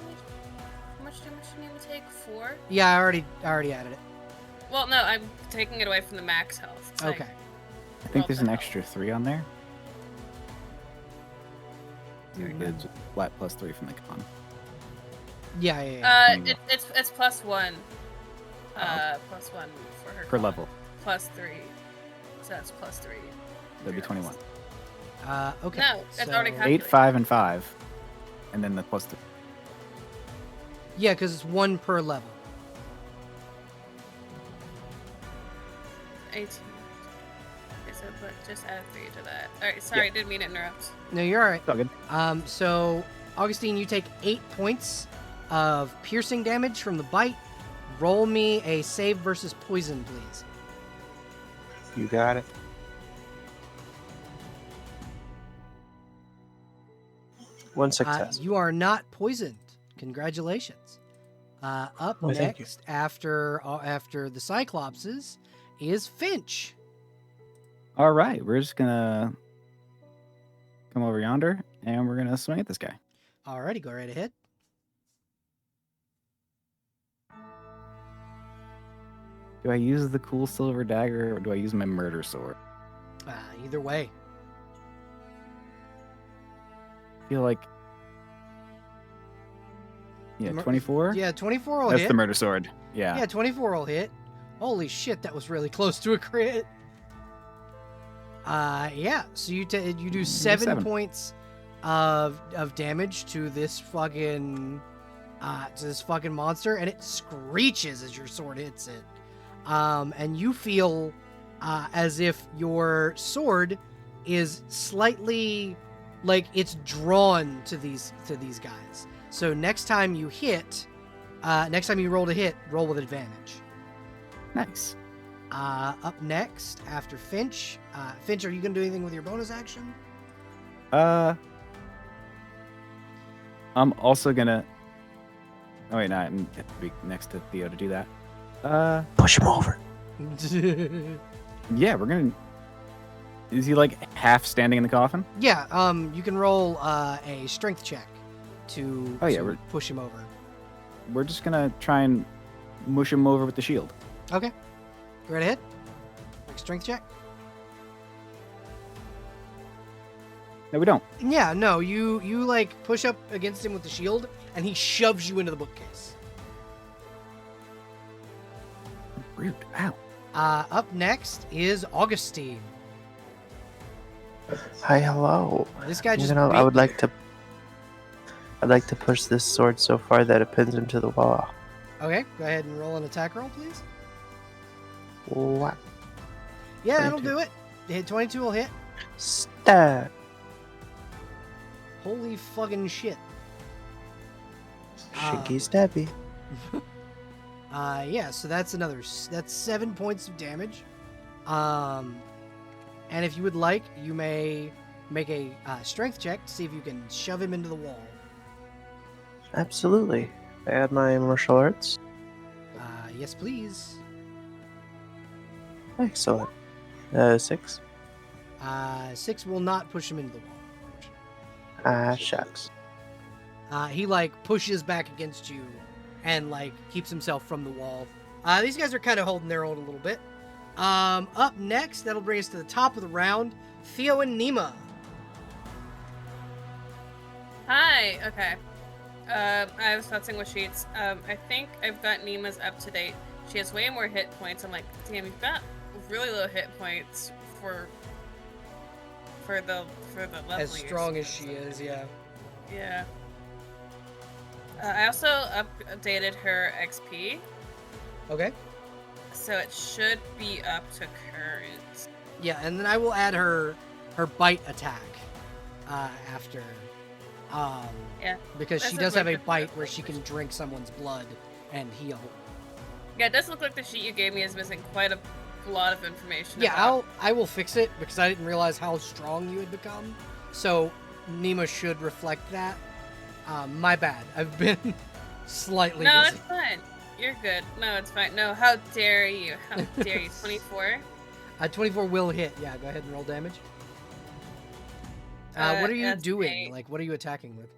damage do you need to take? 4? Yeah, I already added it. Well, no, I'm taking it away from the max health. It's like- Okay. I think there's an extra 3 on there. It's flat +3 from the con. Yeah. It's plus 1. Oh. Plus 1 for her. Per con. level. Plus 3. So that's plus 3. That'd be 21. Okay. No, it's already so- calculated. 8, 5, and 5. And then the +3. Yeah, because it's 1 per level. 18. Okay, so but just add 3 to that. Alright, sorry, didn't mean to interrupt. No, you're all right. It's all good. So, Augustine, you take 8 points of piercing damage from the bite. Roll me a save versus poison, please. You got it. One success. You are not poisoned. Congratulations. Up Well, thank you. next, after the Cyclopses, is Finch. All right, we're just gonna come over yonder and we're gonna swing at this guy. Alrighty, go right ahead. Do I use the cool silver dagger or do I use my murder sword? Either way. I feel like, yeah, Mur- 24. Yeah, 24 will That's hit. the murder sword. Yeah. Yeah, 24 will hit. Holy shit, that was really close to a crit. Yeah, so you do 7 points of damage to this fucking monster, and it screeches as your sword hits it. And you feel as if your sword is slightly like it's drawn to these guys. So next time you roll to hit, roll with advantage. Nice. Up next, after Finch. Finch, are you going to do anything with your bonus action? I'm also gonna. Oh wait, no, I have to be next to Theo to do that. Push him over. Yeah, we're gonna. Is he like half standing in the coffin? Yeah, you can roll a strength check to, Oh, yeah, to we're- push him over. We're just gonna try and mush him over with the shield. Okay. Go right ahead. Make a strength check. No, we don't. Yeah, no, you like push up against him with the shield, and he shoves you into the bookcase. Rude. Ow. Up next is Augustine. Hi, hello. This guy just I would like to. I'd like to push this sword so far that it pins him to the wall. Okay, go ahead and roll an attack roll, please. What? Yeah, that'll 22. do it. Hit 22 will hit. Stab. Holy fucking shit. Shiggy stabby. Yeah, so that's 7 points of damage. And if you would like, you may make a strength check to see if you can shove him into the wall. Absolutely. I add my martial arts. Yes, please. Excellent. 6. 6 will not push him into the wall. Shucks. He like pushes back against you and like keeps himself from the wall. These guys are kind of holding their own a little bit. Up next, that'll bring us to the top of the round. Theo and Nima. Hi. Okay. I was futzing with sheets. I think I've got Nima's up to date. She has way more hit points. I'm like, damn, you've got really low hit points for the level. As strong as she is, yeah. Yeah. I also updated her XP, Okay. so it should be up to current. Yeah, and then I will add her bite attack after. Yeah. Because she That's does a have a good bite point. where she can drink someone's blood and heal. Yeah, it does look like the sheet you gave me is missing quite a lot of information. Yeah, about- I will fix it because I didn't realize how strong you had become. So Nima should reflect that. My bad. I've been slightly No, busy. it's fine. You're good. No, it's fine. No, how dare you? How dare you? 24? 24 will hit. Yeah, go ahead and roll damage. What are you that's doing? a- Like, what are you attacking with?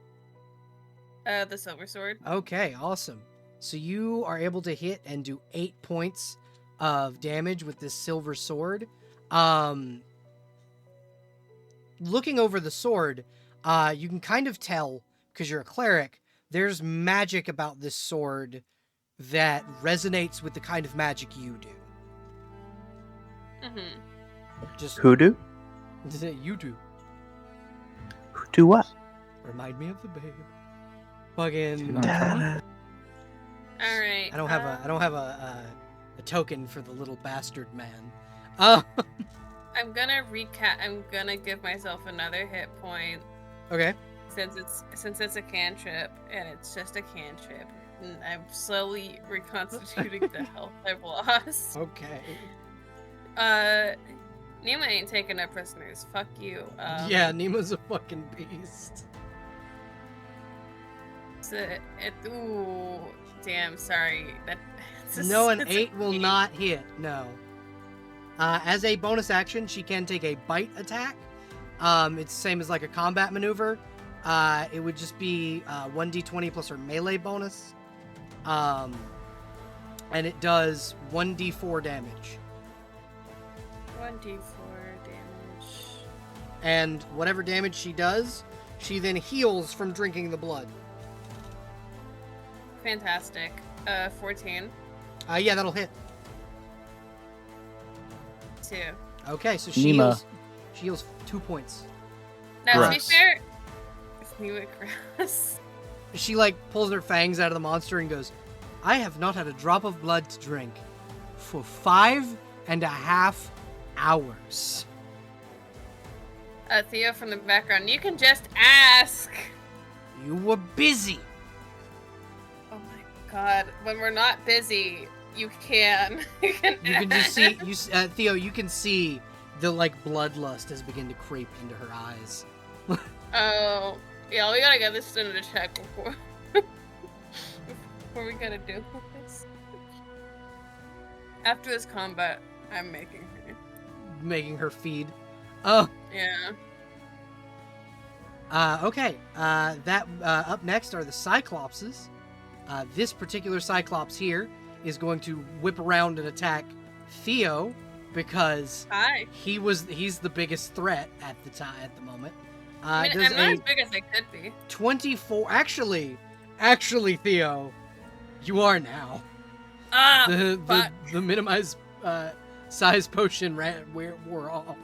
The silver sword. Okay, awesome. So you are able to hit and do 8 points of damage with this silver sword. Looking over the sword, you can kind of tell, because you're a cleric, there's magic about this sword that resonates with the kind of magic you do. Mm-hmm. Just Hoodoo? you do. Do what? Remind me of the babe. Fucking. Da- All right. I don't have a token for the little bastard man. I'm gonna recap. I'm gonna give myself another hit point Okay. since it's a cantrip and it's just a cantrip. And I'm slowly reconstituting the health I've lost. Okay. Nima ain't taking up prisoners. Fuck you. Yeah, Nima's a fucking beast. Ooh, damn, sorry. No, an it's a 8 will eight. not hit. No. As a bonus action, she can take a bite attack. It's the same as like a combat maneuver. It would just be 1d20 plus her melee bonus. And it does 1d4 damage. 1d4 damage. And whatever damage she does, she then heals from drinking the blood. Fantastic. 14. Yeah, that'll hit. 2. Okay, so she Nima. heals 2 points. Now, to be Gross. fair, it's Nima gross. She like pulls her fangs out of the monster and goes, I have not had a drop of blood to drink for 5.5 hours. Theo from the background, you can just ask. You were busy. Oh my god, when we're not busy, you can. you can You can just ask. see, Theo, you can see the like bloodlust has begun to creep into her eyes. Oh, yeah, we gotta get this done to check before we gotta do this. After this combat, I'm making her. Making her feed. Oh, Yeah. okay. Up next are the Cyclopses. This particular Cyclops here is going to whip around and attack Theo because Hi. he's the biggest threat at the moment. I mean, Does I'm not a as big as I could be. 24. Actually, Theo, you are now. Ah, The fuck. the minimized size potion wore off.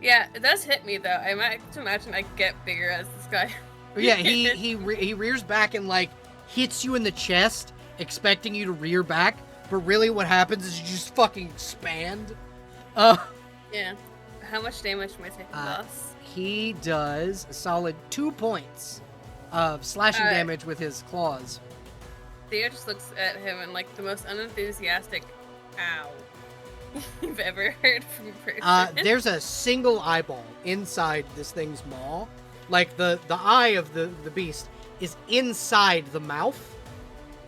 Yeah, it does hit me though. I might imagine I get bigger as this guy. Yeah, he rears back and like hits you in the chest, expecting you to rear back, but really what happens is you just fucking expand. Yeah. How much damage am I taking, boss? He does a solid 2 points of slashing damage with his claws. Theo just looks at him and like the most unenthusiastic ow you've ever heard from a person. There's a single eyeball inside this thing's maw. Like the eye of the beast is inside the mouth,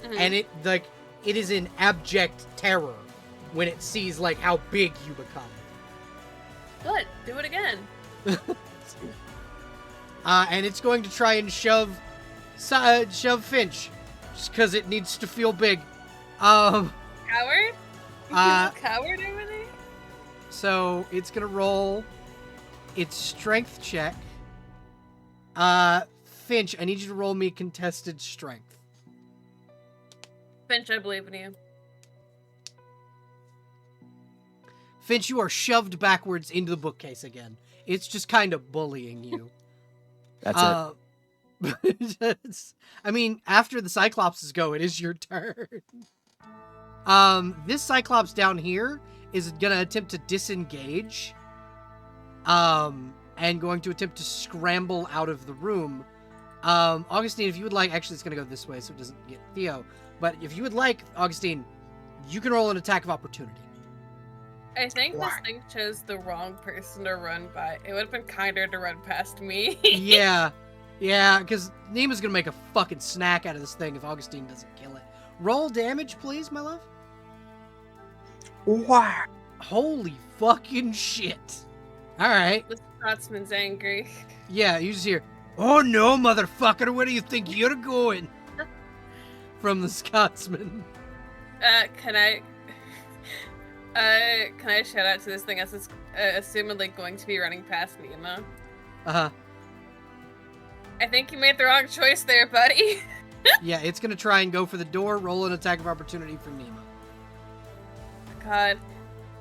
Mhm. and it is in abject terror when it sees like how big you become. Good. Do it again. And it's going to try and shove Finch, just because it needs to feel big. Coward? You Uh, a coward over there? So it's gonna roll its strength check. Finch, I need you to roll me contested strength. Finch, I believe in you. Finch, you are shoved backwards into the bookcase again. It's just kind of bullying you. That's it. I mean, after the Cyclopses go, it is your turn. This Cyclops down here is gonna attempt to disengage. And going to attempt to scramble out of the room. Augustine, if you would like, actually it's gonna go this way so it doesn't get Theo. But if you would like, Augustine, you can roll an attack of opportunity. I think this thing chose the wrong person to run by. It would have been kinder to run past me. Yeah, because Nima's gonna make a fucking snack out of this thing if Augustine doesn't kill it. Roll damage, please, my love. Wow. Holy fucking shit. Alright. The Scotsman's angry. Yeah, you just hear, oh no, motherfucker, where do you think you're going? From the Scotsman. Can I shout out to this thing as it's assumedly going to be running past Nima? Uh-huh. I think you made the wrong choice there, buddy. Yeah, it's gonna try and go for the door. Roll an attack of opportunity for Nima. God.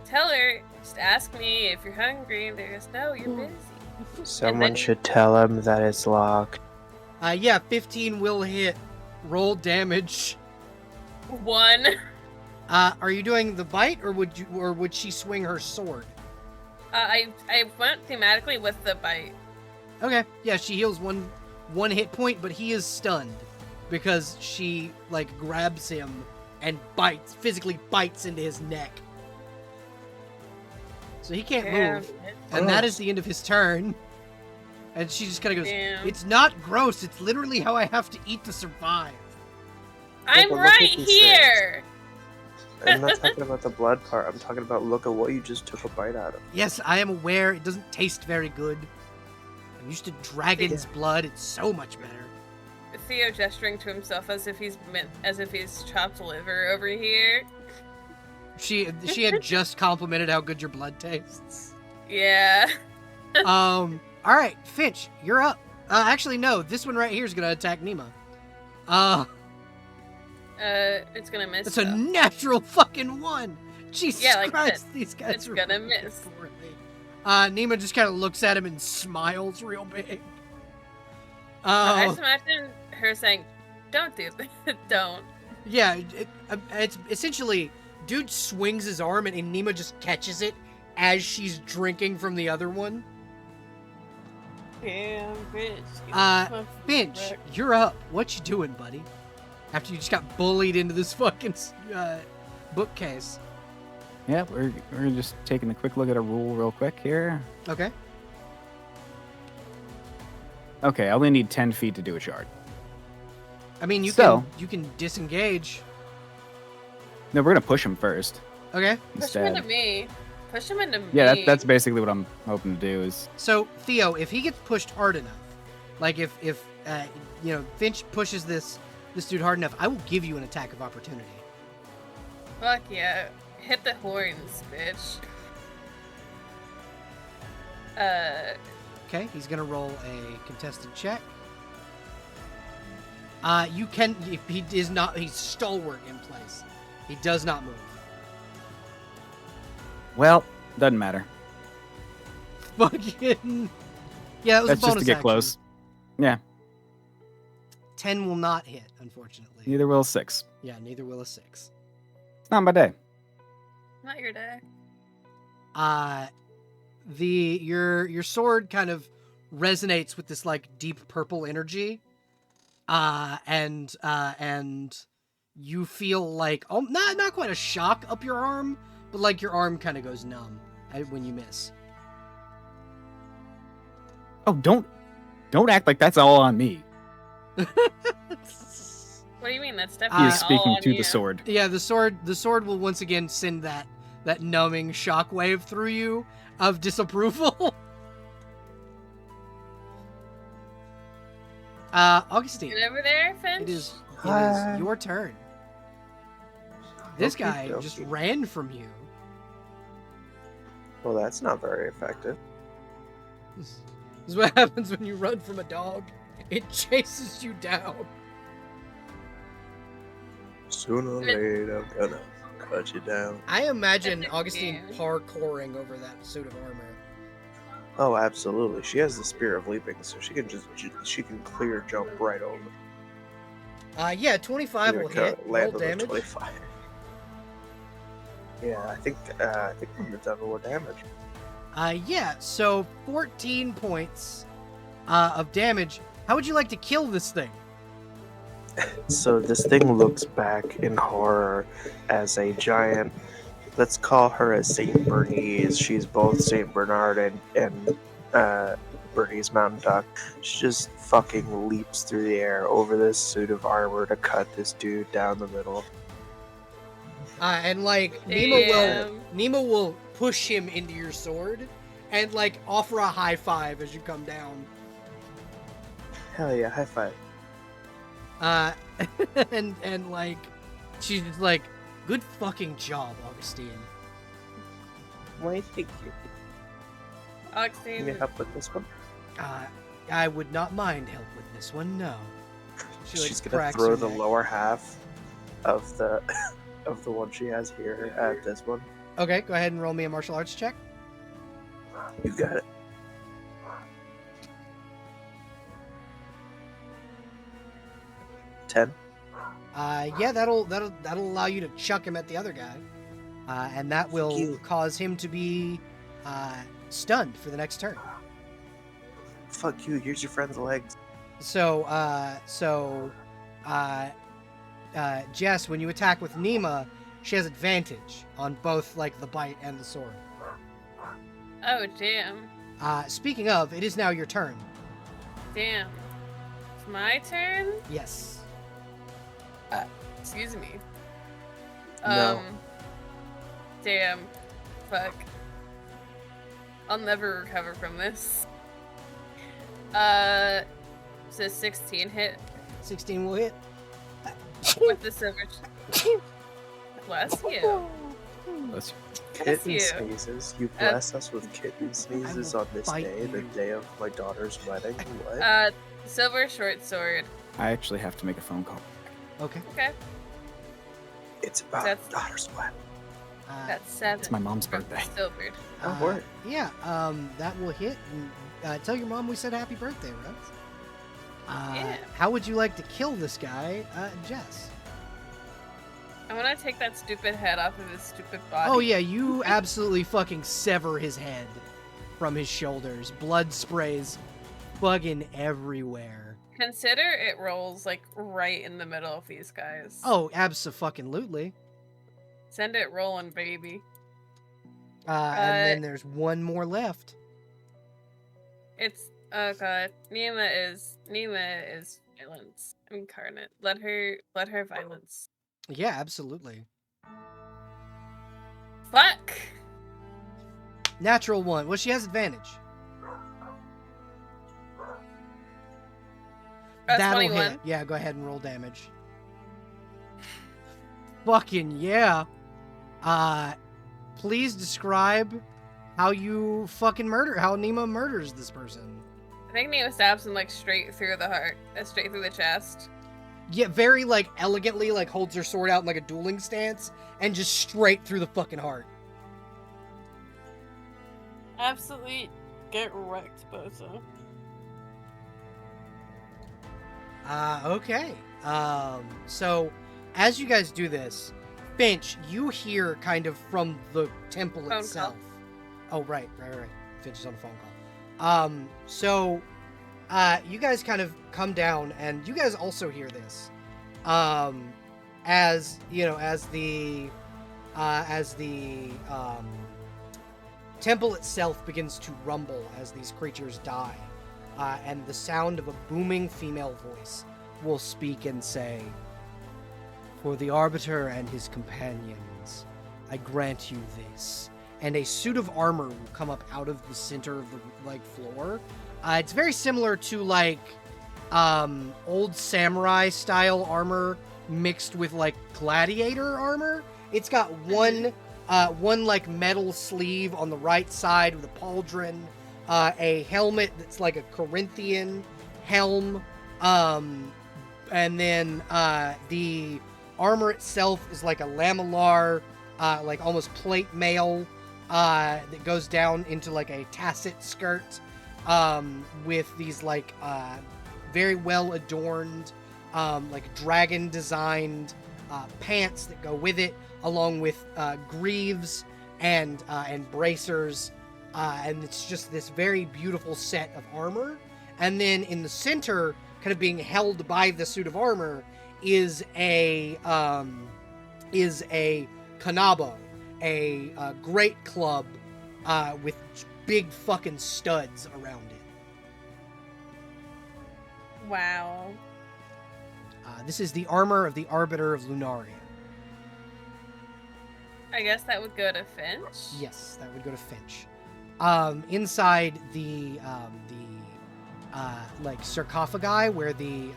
Tell her, just ask me if you're hungry. There's no, you're busy. Someone should tell him that it's locked. Yeah, 15 will hit. Roll damage. 1. Are you doing the bite, or would she swing her sword? I went thematically with the bite. Okay, yeah, she heals one hit point, but he is stunned because she like grabs him and physically bites into his neck. So he can't move, and that is the end of his turn. And she just kind of goes, Damn. "It's not gross. It's literally how I have to eat to survive." I'm but look right at these here. I'm not talking about the blood part. I'm talking about look at what you just took a bite out of. Yes, I am aware. It doesn't taste very good. I'm used to dragon's blood. It's so much better. Theo gesturing to himself as if he's chopped liver over here. She had just complimented how good your blood tastes. Yeah. All right, Finch, you're up. Actually, no, this one right here is gonna attack Nima. It's gonna miss. It's a though. natural fucking one. Jesus Yeah, like Christ, that. these guys It's are gonna fucking miss. poorly. Nima just kind of looks at him and smiles real big. I just imagine her saying, "Don't do that. Don't." Yeah, it's essentially, dude swings his arm and Nima just catches it as she's drinking from the other one. Damn, bitch. Finch, you're up. What you doing, buddy? After you just got bullied into this fucking bookcase. Yeah, we're just taking a quick look at a rule real quick here. Okay. Okay, I only need 10 feet to do a shard. I mean, you So- can disengage. No, we're gonna push him first Okay. Push him instead. into me. Push him into me. Yeah, that's basically what I'm hoping to do. Is So Theo, if he gets pushed hard enough, like if Finch pushes this dude hard enough, I will give you an attack of opportunity. Fuck yeah. Hit the horns, bitch. Okay, he's gonna roll a contested check. You can. If he is not, he's stalwart in place. He does not move. well, doesn't matter. Fucking. Yeah, that was That's a bonus just to get action. close. Yeah, 10 will not hit, unfortunately. neither will 6. Yeah, neither will a 6. It's not my day. Not your day. Your sword kind of resonates with this like deep purple energy, and you feel like not quite a shock up your arm, but like your arm kind of goes numb when you miss. Oh, don't act like that's all on me. What do you mean? That's He definitely is speaking all on to you. the sword. Yeah, the sword will once again send that numbing shockwave through you of disapproval. Augustine, Get over there, Finch. it is Hi. your turn. This Okay, guy okay. just ran from you. Well, that's not very effective. This is what happens when you run from a dog. It chases you down. Sooner or later, I'm gonna cut you down. I imagine That's Augustine fair. parkouring over that suit of armor. Oh, absolutely. She has the spear of leaping, so she can clear jump right over. Yeah, 25 will hit. Roll Land on the damage. 25. Yeah, I think I'm done with damage. Yeah, so 14 points of damage. How would you like to kill this thing? So this thing looks back in horror as a giant. Let's call her a Saint Bernese. She's both Saint Bernard and Bernese Mountain Duck. She just fucking leaps through the air over this suit of armor to cut this dude down the middle. And like Damn. Nima will push him into your sword and like offer a high five as you come down. Hell yeah, high five. And like she's just like, good fucking job, Augustine. Why, thank you. Can you Augustine. help with this one? I would not mind help with this one, no. She, like, She's gonna cracks throw her the neck. lower half of the of the one she has here at this one. Okay, go ahead and roll me a martial arts check. You got it. $10. Yeah, that'll allow you to chuck him at the other guy, and that will you. cause him to be stunned for the next turn. Fuck you. Here's your friend's legs. So, Jess, when you attack with Nima, she has advantage on both like the bite and the sword. Oh damn. Speaking of, it is now your turn. Damn. It's my turn? Yes. Excuse me. No. Damn. Fuck. I'll never recover from this. So 16 hit 16 will hit. with the silver. Bless you. Let's Kitten you. sneezes. You bless us with kitten sneezes will on this bite day, the you. day of my daughter's wedding. What? Silver short sword. I actually have to make a phone call. Okay. Okay. It's about that's- daughter's wedding. That's 7. It's my mom's from birthday. Silvered. Oh, word. Yeah, that will hit. And, tell your mom we said happy birthday, Rugs. Yeah. How would you like to kill this guy, Jess? I want to take that stupid head off of his stupid body. Oh yeah, you absolutely fucking sever his head from his shoulders. Blood sprays bugging everywhere. Consider it rolls like right in the middle of these guys. Oh, abso-fucking-lutely. Send it rolling, baby. And then there's one more left. It's oh god. Nima is violence incarnate. Let her violence. Yeah, absolutely. Fuck. Natural one. Well, she has advantage. That'll 21. hit. Yeah, go ahead and roll damage. Fucking yeah. Please describe how you fucking how Nima murders this person. I think Nima stabs him like straight through the heart, straight through the chest. Yeah, very like elegantly like holds her sword out in like a dueling stance and just straight through the fucking heart. Absolutely get wrecked, Bozo. Okay. So as you guys do this, Finch, you hear kind of from the temple Phone itself. Oh, right. Finch is on a phone call. So you guys kind of come down and you guys also hear this. As, you know, as the temple itself begins to rumble as these creatures die. And the sound of a booming female voice will speak and say, "For the Arbiter and his companions, I grant you this." And a suit of armor will come up out of the center of the floor. It's very similar to old samurai style armor mixed with gladiator armor. It's got one metal sleeve on the right side with a pauldron. A helmet that's like a Corinthian helm, and then the armor itself is like a lamellar, almost plate mail that goes down into a tacit skirt, with these very well adorned, dragon designed pants that go with it, along with greaves and bracers. And it's just this very beautiful set of armor. And then in the center, kind of being held by the suit of armor, is a kanabo, a great club with big fucking studs around it. Wow. This is the armor of the Arbiter of Lunaria. I guess that would go to Finch. Yes, that would go to Finch. Inside the sarcophagi where the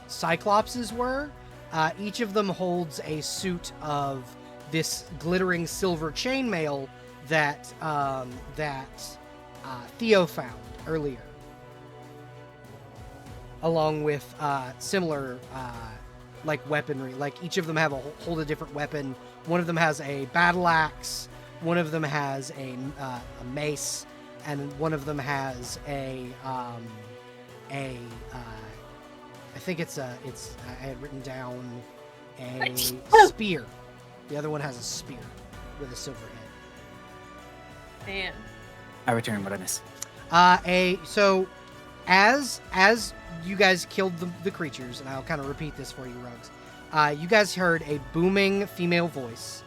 Cyclopses were, each of them holds a suit of this glittering silver chainmail that Theo found earlier, along with similar weaponry. Each of them hold a different weapon. One of them has a battle axe. One of them has a mace, and one of them has I think I had written down a spear. The other one has a spear with a silver head. Man. I return what I miss. So as you guys killed the creatures, and I'll kind of repeat this for you, Rugs. You guys heard a booming female voice,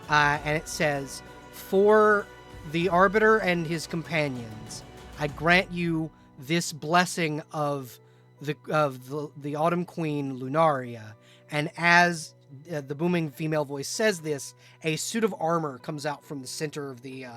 and it says, "For the Arbiter and his companions, I grant you this blessing of the Autumn Queen Lunaria. And as the booming female voice says this, a suit of armor comes out from the center of the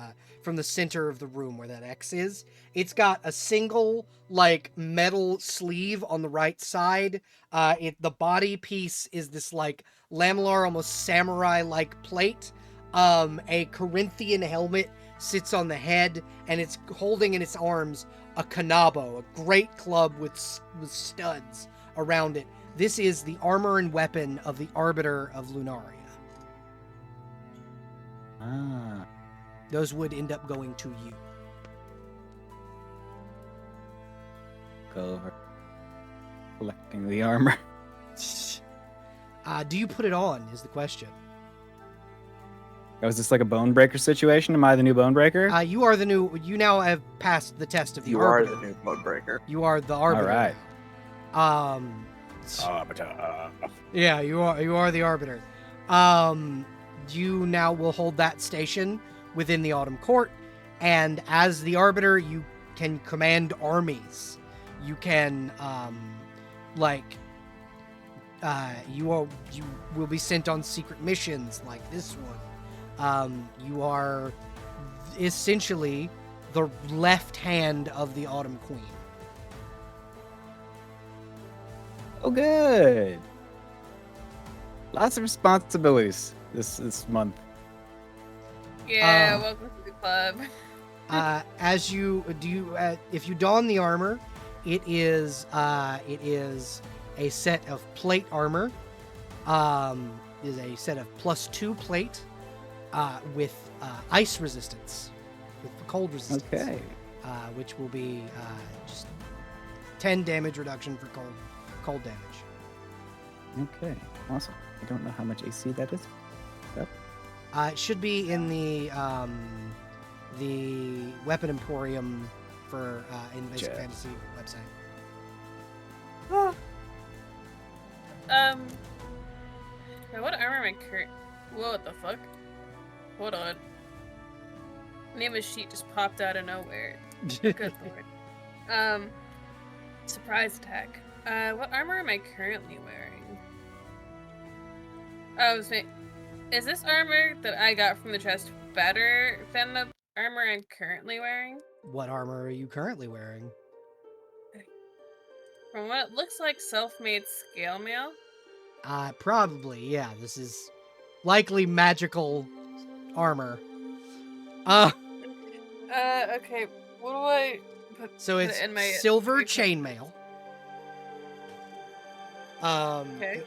room where that X is. It's got a single like metal sleeve on the right side. The body piece is this like lamellar, almost samurai-like plate. A Corinthian helmet sits on the head, and it's holding in its arms a kanabo, a great club with studs around it. This is the armor and weapon of the Arbiter of Lunaria. Ah. Those would end up going to you. Go over. Collecting the armor. Do you put it on, is the question. Oh, is this like a bone breaker situation? Am I the new bone breaker? You now have passed the test of the You Arbiter. are the new bone breaker. You are the Arbiter. All right. Now. Yeah, you are the Arbiter. You now will hold that station within the Autumn Court, and as the Arbiter, you can command armies. You can, you will be sent on secret missions like this one. You are essentially the left hand of the Autumn Queen. Oh, good. Lots of responsibilities this month. Yeah, welcome to the club. If you don the armor, it is a set of plate armor. Is a set of +2 plate with ice resistance, with cold resistance. Okay. Which will be just 10 damage reduction for cold damage. Okay. Awesome. I don't know how much AC that is. Yep. It should be in the Weapon Emporium for in the Basic Gotcha. Fantasy website. Now what armor am I current? What the fuck? Hold on. Name of sheet just popped out of nowhere. Good lord. Surprise attack. What armor am I currently wearing? Oh, is this armor that I got from the chest better than the armor I'm currently wearing? What armor are you currently wearing? From what it looks like, self-made scale mail. Probably, yeah. This is likely magical armor. Okay. What do I put? So put it's it in my silver chainmail. Okay.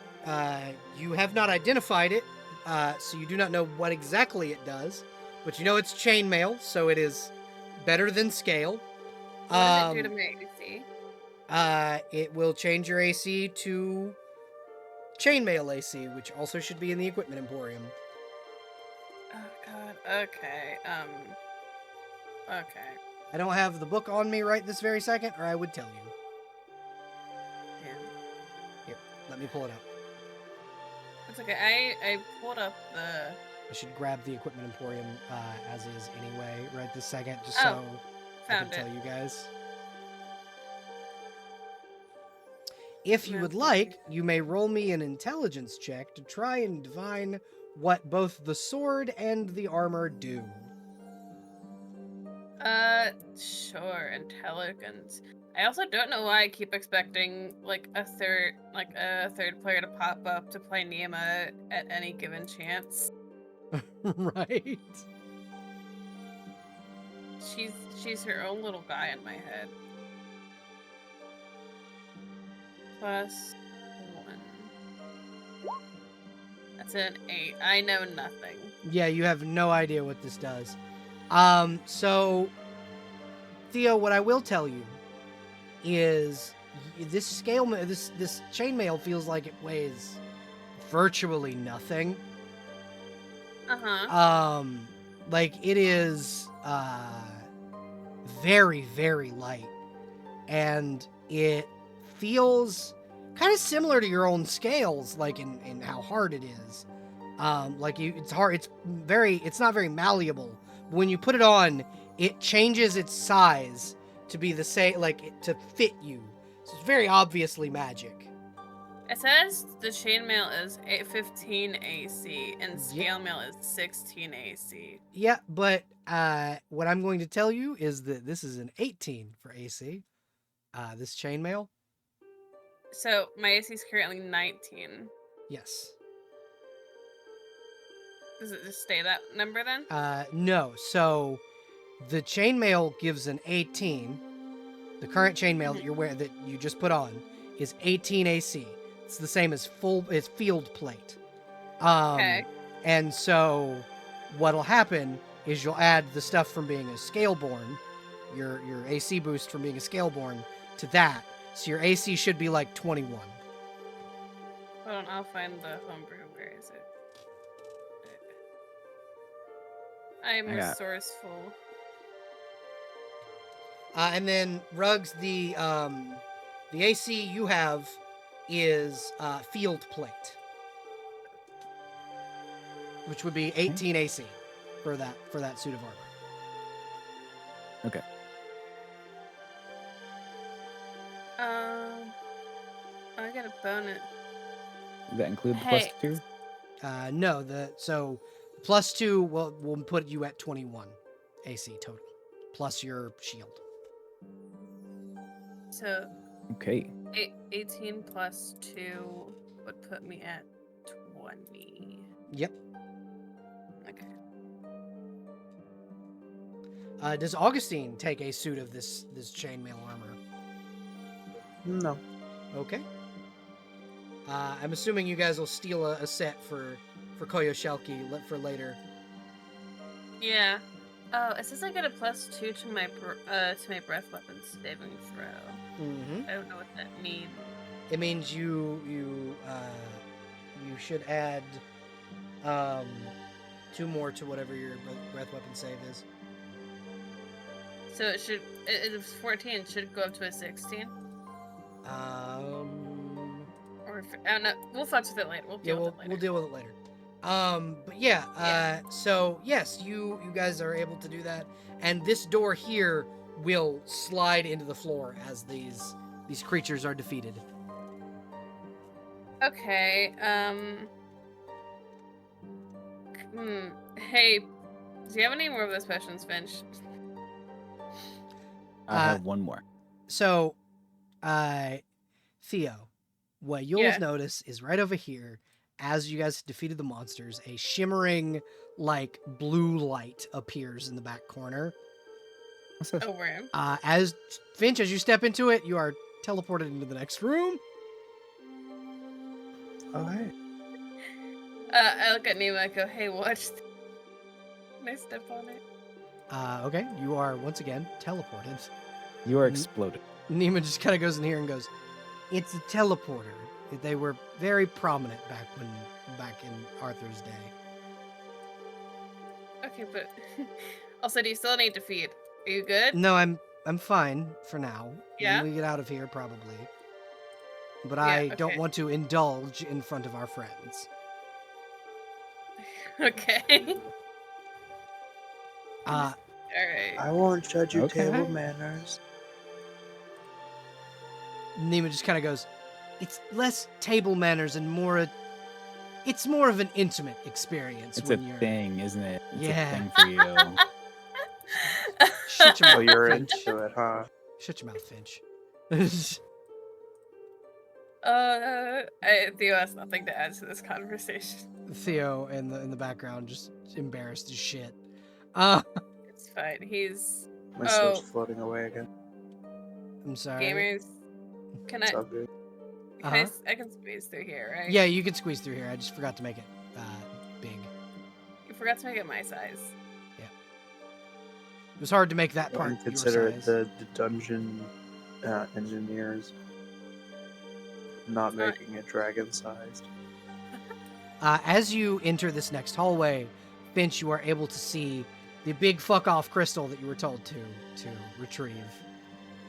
You have not identified it, so you do not know what exactly it does, but you know it's chainmail, so it is better than scale. What does it do to my AC? It will change your AC to chainmail AC, which also should be in the Equipment Emporium. Oh god. Okay. Okay. I don't have the book on me right this very second, or I would tell you. Yeah. Here, let me pull it up. It's okay. I pulled up the. I should grab the Equipment Emporium as is anyway right this second, just Oh, so I found can it. tell you guys. If you would like, you may roll me an intelligence check to try and divine what both the sword and the armor do. Sure. Intelligence. I also don't know why I keep expecting a third player to pop up to play Nima at any given chance. Right? She's her own little guy in my head. +1. That's an 8. I know nothing. Yeah, you have no idea what this does. So, Theo, what I will tell you is this this chainmail feels like it weighs virtually nothing. Like it is very, very light, and it feels kind of similar to your own scales, like in how hard it is. It's hard. It's not very malleable. But when you put it on, it changes its size to be the same, like to fit you. So it's very obviously magic. It says the chainmail is 15 AC and scale mail is 16 AC. Yeah, but what I'm going to tell you is that this is an 18 for AC. This chainmail. So my AC is currently 19. Yes. Does it just stay that number then? No. So the chainmail gives an 18. The current chainmail that you're wearing, that you just put on, is 18 AC. It's the same as field plate. Okay. And so what'll happen is you'll add the stuff from being a Scaleborn, your AC boost from being a Scaleborn, to that. So your AC should be like 21. Hold on, I'll find the homebrew. Where is it? I'm resourceful. And then Rugs, the AC you have is field plate, which would be 18 AC for that suit of armor. Okay. I got a bonus. Does that include the Hey. +2? No, so +2 will put you at 21 AC total, plus your shield. So Okay. 18 plus 2 would put me at 20. Yep. Okay. Does Augustine take a suit of this chainmail armor? No. Okay. I'm assuming you guys will steal a set for Koyoshelki for later. Yeah. Oh, it says I get a +2 to my breath weapon saving throw. Mm-hmm. I don't know what that means. It means you should add 2 more to whatever your breath weapon save is. So it was 14. It should go up to a 16. Or I don't know. We'll touch with it later. We'll deal with it later. We'll deal with it later. But yeah. So yes, you guys are able to do that, and this door here will slide into the floor as these creatures are defeated. Okay. Hey, do you have any more of those potions, Finch? I have one more. So, Theo, what you'll notice is right over here, as you guys defeated the monsters, a shimmering, like, blue light appears in the back corner. What's this? Oh, where? As Finch, as you step into it, you are teleported into the next room. Oh, hey. I look at Nima and go, hey, watch. Can I step on it? Okay, you are once again teleported. You are exploded. Nima just kind of goes in here and goes, "It's a teleporter. They were very prominent back in Arthur's day." Okay, but also, do you still need to feed? Are you good? No, I'm fine for now. Yeah? When we get out of here, probably. But Yeah, I don't okay. want to indulge in front of our friends. Okay. Uh, Alright. I won't judge your Okay. table manners. Nima just kind of goes, "It's less table manners and it's more of an intimate experience It's a when you're." thing, isn't it? It's Yeah. a thing for you. Shut your Oh, mouth, you're Finch. into it, huh? Shut your mouth, Finch. Theo has nothing to add to this conversation. Theo in the background, just embarrassed as shit. It's fine. He's My sword's floating away again. I'm sorry. gamers. Can I? It's all good. Uh-huh. I can squeeze through here, right? Yeah, you can squeeze through here. I just forgot to make it big. You forgot to make it my size. It was hard to make that part And your consider size. the dungeon engineers not making it dragon-sized. As you enter this next hallway, Finch, you are able to see the big fuck off crystal that you were told to retrieve.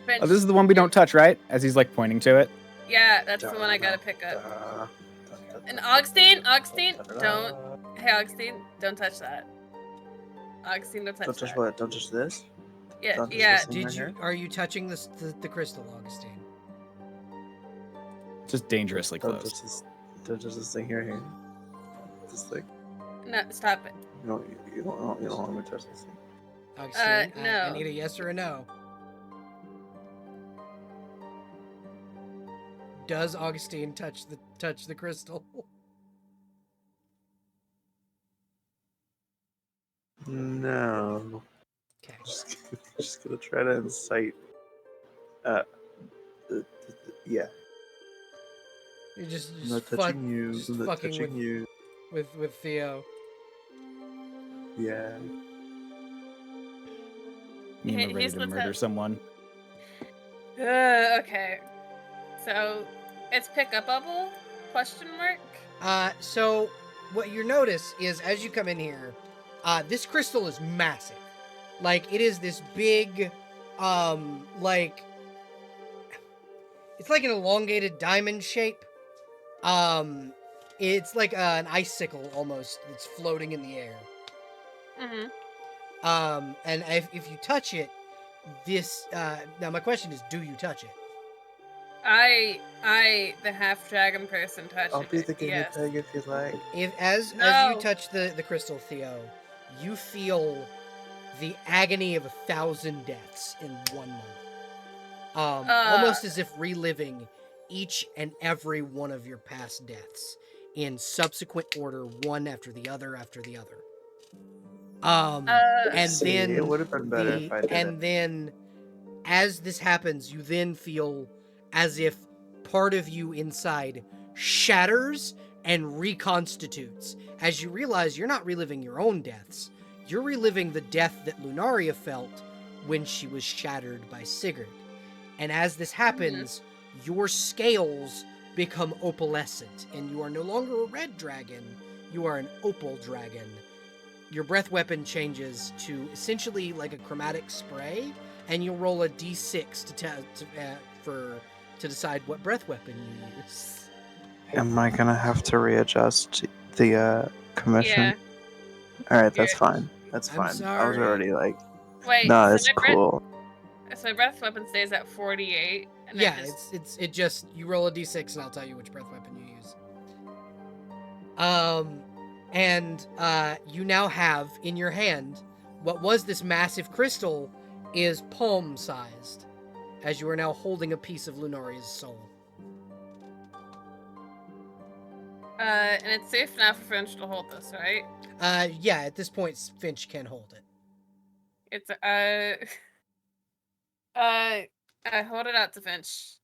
Finch, Oh, this is the one we don't touch, right? As he's like pointing to it. Yeah, that's the one I gotta pick up. And Augustine, don't. Hey, Augustine, don't touch that. Augustine, don't touch Don't touch that. what? Don't touch this? Yeah, Don't yeah. just listen. Did you? Are you touching the crystal, Augustine? Just dangerously Don't close. just this thing here. This thing. No, stop it. You don't want me to touch this thing. Augustine, I No. need a yes or a no. Does Augustine touch the crystal? No. Okay. Just gonna try to incite. Yeah. You're just I'm not touching you. just I'm not fucking touching you. with Theo. Yeah. Nima ready He's to let's murder have- someone. Okay. So it's pick a bubble? Question mark? So what you notice is as you come in here, this crystal is massive. Like it is this big, like it's like an elongated diamond shape. It's like an icicle almost that's floating in the air. Mm-hmm. And if you touch it, this now my question is, do you touch it? I, the half dragon person touched I'll it. be the guinea yes. pig if you like. As you No. touch the crystal, Theo, you feel the agony of 1,000 deaths in 1 month. Almost as if reliving each and every one of your past deaths in subsequent order, one after the other after the other. And See, then it would have been better if I did and then as this happens, you then feel as if part of you inside shatters and reconstitutes as you realize you're not reliving your own deaths. You're reliving the death that Lunaria felt when she was shattered by Sigurd. And as this happens, your scales become opalescent, and you are no longer a red dragon, you are an opal dragon. Your breath weapon changes to essentially like a chromatic spray, and you'll roll a d6 to decide what breath weapon you use. Am I gonna have to readjust the commission? Yeah. Alright, that's Yeah. fine. That's I'm fine. I was sorry. already like, Wait, no, so it's my cool. So my breath weapon stays at 48. And Yeah, I just... it just you roll a d6 and I'll tell you which breath weapon you use. And you now have in your hand what was this massive crystal is palm-sized, as you are now holding a piece of Lunaria's soul. And it's safe now for Finch to hold this, right? Yeah, at this point, Finch can hold it. It's I hold it out to Finch.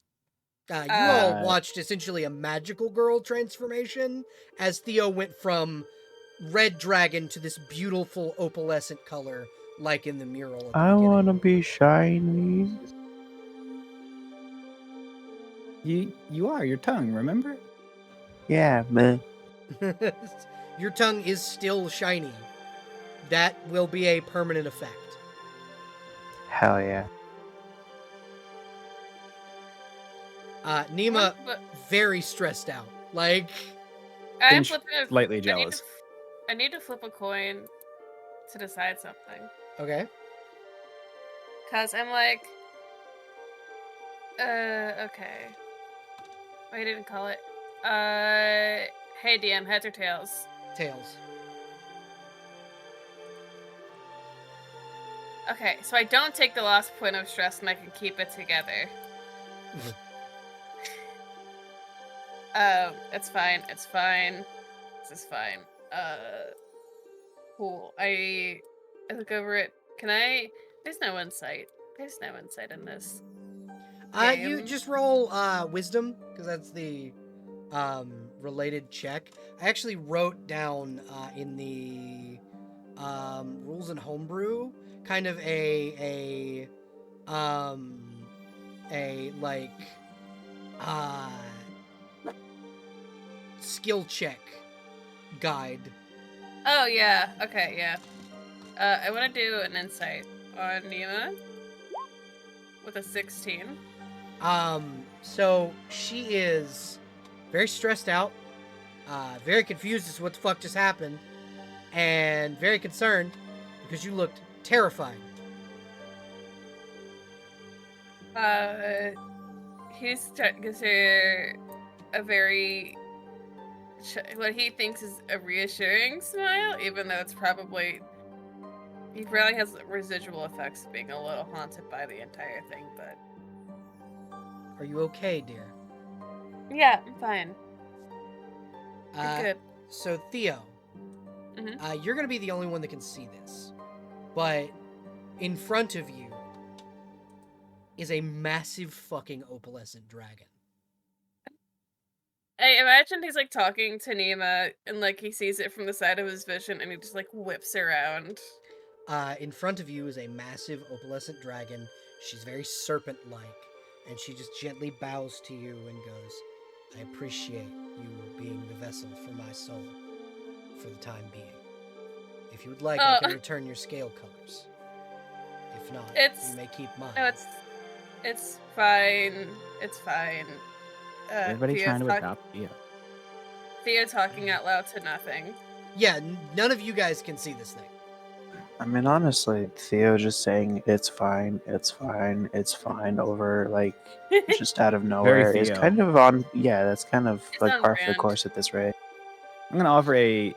You all watched essentially a magical girl transformation as Theo went from red dragon to this beautiful opalescent color, like in the mural at the I beginning. wanna be shiny. You are your tongue, remember? Yeah, man. Your tongue is still shiny. That will be a permanent effect. Hell yeah. Nima, very stressed out. Like, I'm Finch, flipping slightly jealous. I need to flip a coin to decide something. okay. Cause I'm like, okay. I didn't call it. Hey DM, heads or tails? Tails. Okay, so I don't take the last point of stress and I can keep it together. It's fine. It's fine. This is fine. Cool. I look over it. Can I? There's no insight. There's no insight in this. You just roll wisdom, because that's the related check. I actually wrote down in the rules and homebrew kind of a like skill check guide. Oh yeah. Okay. Yeah. I want to do an insight on Nima with a 16. So she is very stressed out, very confused as to what the fuck just happened, and very concerned because you looked terrified. He's gives her a very what he thinks is a reassuring smile, even though it's probably he probably has residual effects of being a little haunted by the entire thing. But Are you okay, dear? yeah, I'm fine. You're Uh, good. So Theo, Mhm. you're gonna be the only one that can see this, but in front of you is a massive fucking opalescent dragon. I imagine he's like talking to Nima, and like he sees it from the side of his vision, and he just like whips around. In front of you is a massive opalescent dragon. She's very serpent-like, and she just gently bows to you and goes, "I appreciate you being the vessel for my soul for the time being. If you would like, I can return your scale colors. If not, It's you may keep mine." no, it's fine. It's fine. Everybody trying to adopt Theo. Theo talking out loud to nothing. Yeah, none of you guys can see this thing. I mean, honestly, Theo just saying it's fine over like just out of nowhere is Theo. kind of on. Yeah, that's kind of It's like on par for the brand. course at this rate. I'm gonna offer a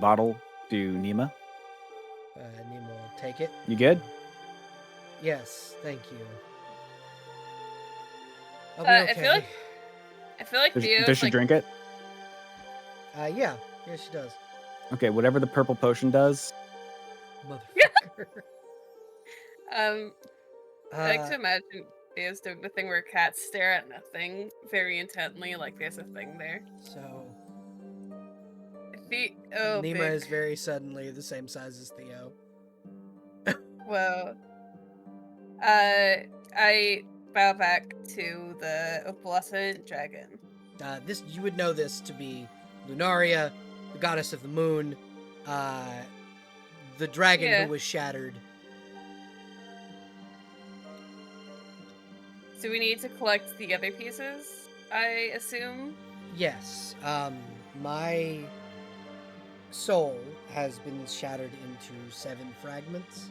bottle to Nima. Nemo will take it. You good? Yes, thank you. I'll be I okay. feel like Theo Does she drink it? Yeah, she does. Okay, whatever the purple potion does. Motherfucker. I like to imagine Theo's doing the thing where cats stare at nothing very intently, like there's a thing there. So Nima big. Is very suddenly the same size as Theo. Well, I bow back to the opalescent dragon. This you would know this to be Lunaria, the goddess of the moon, the dragon who was shattered. So we need to collect the other pieces, I assume? Yes. My soul has been shattered into 7 fragments.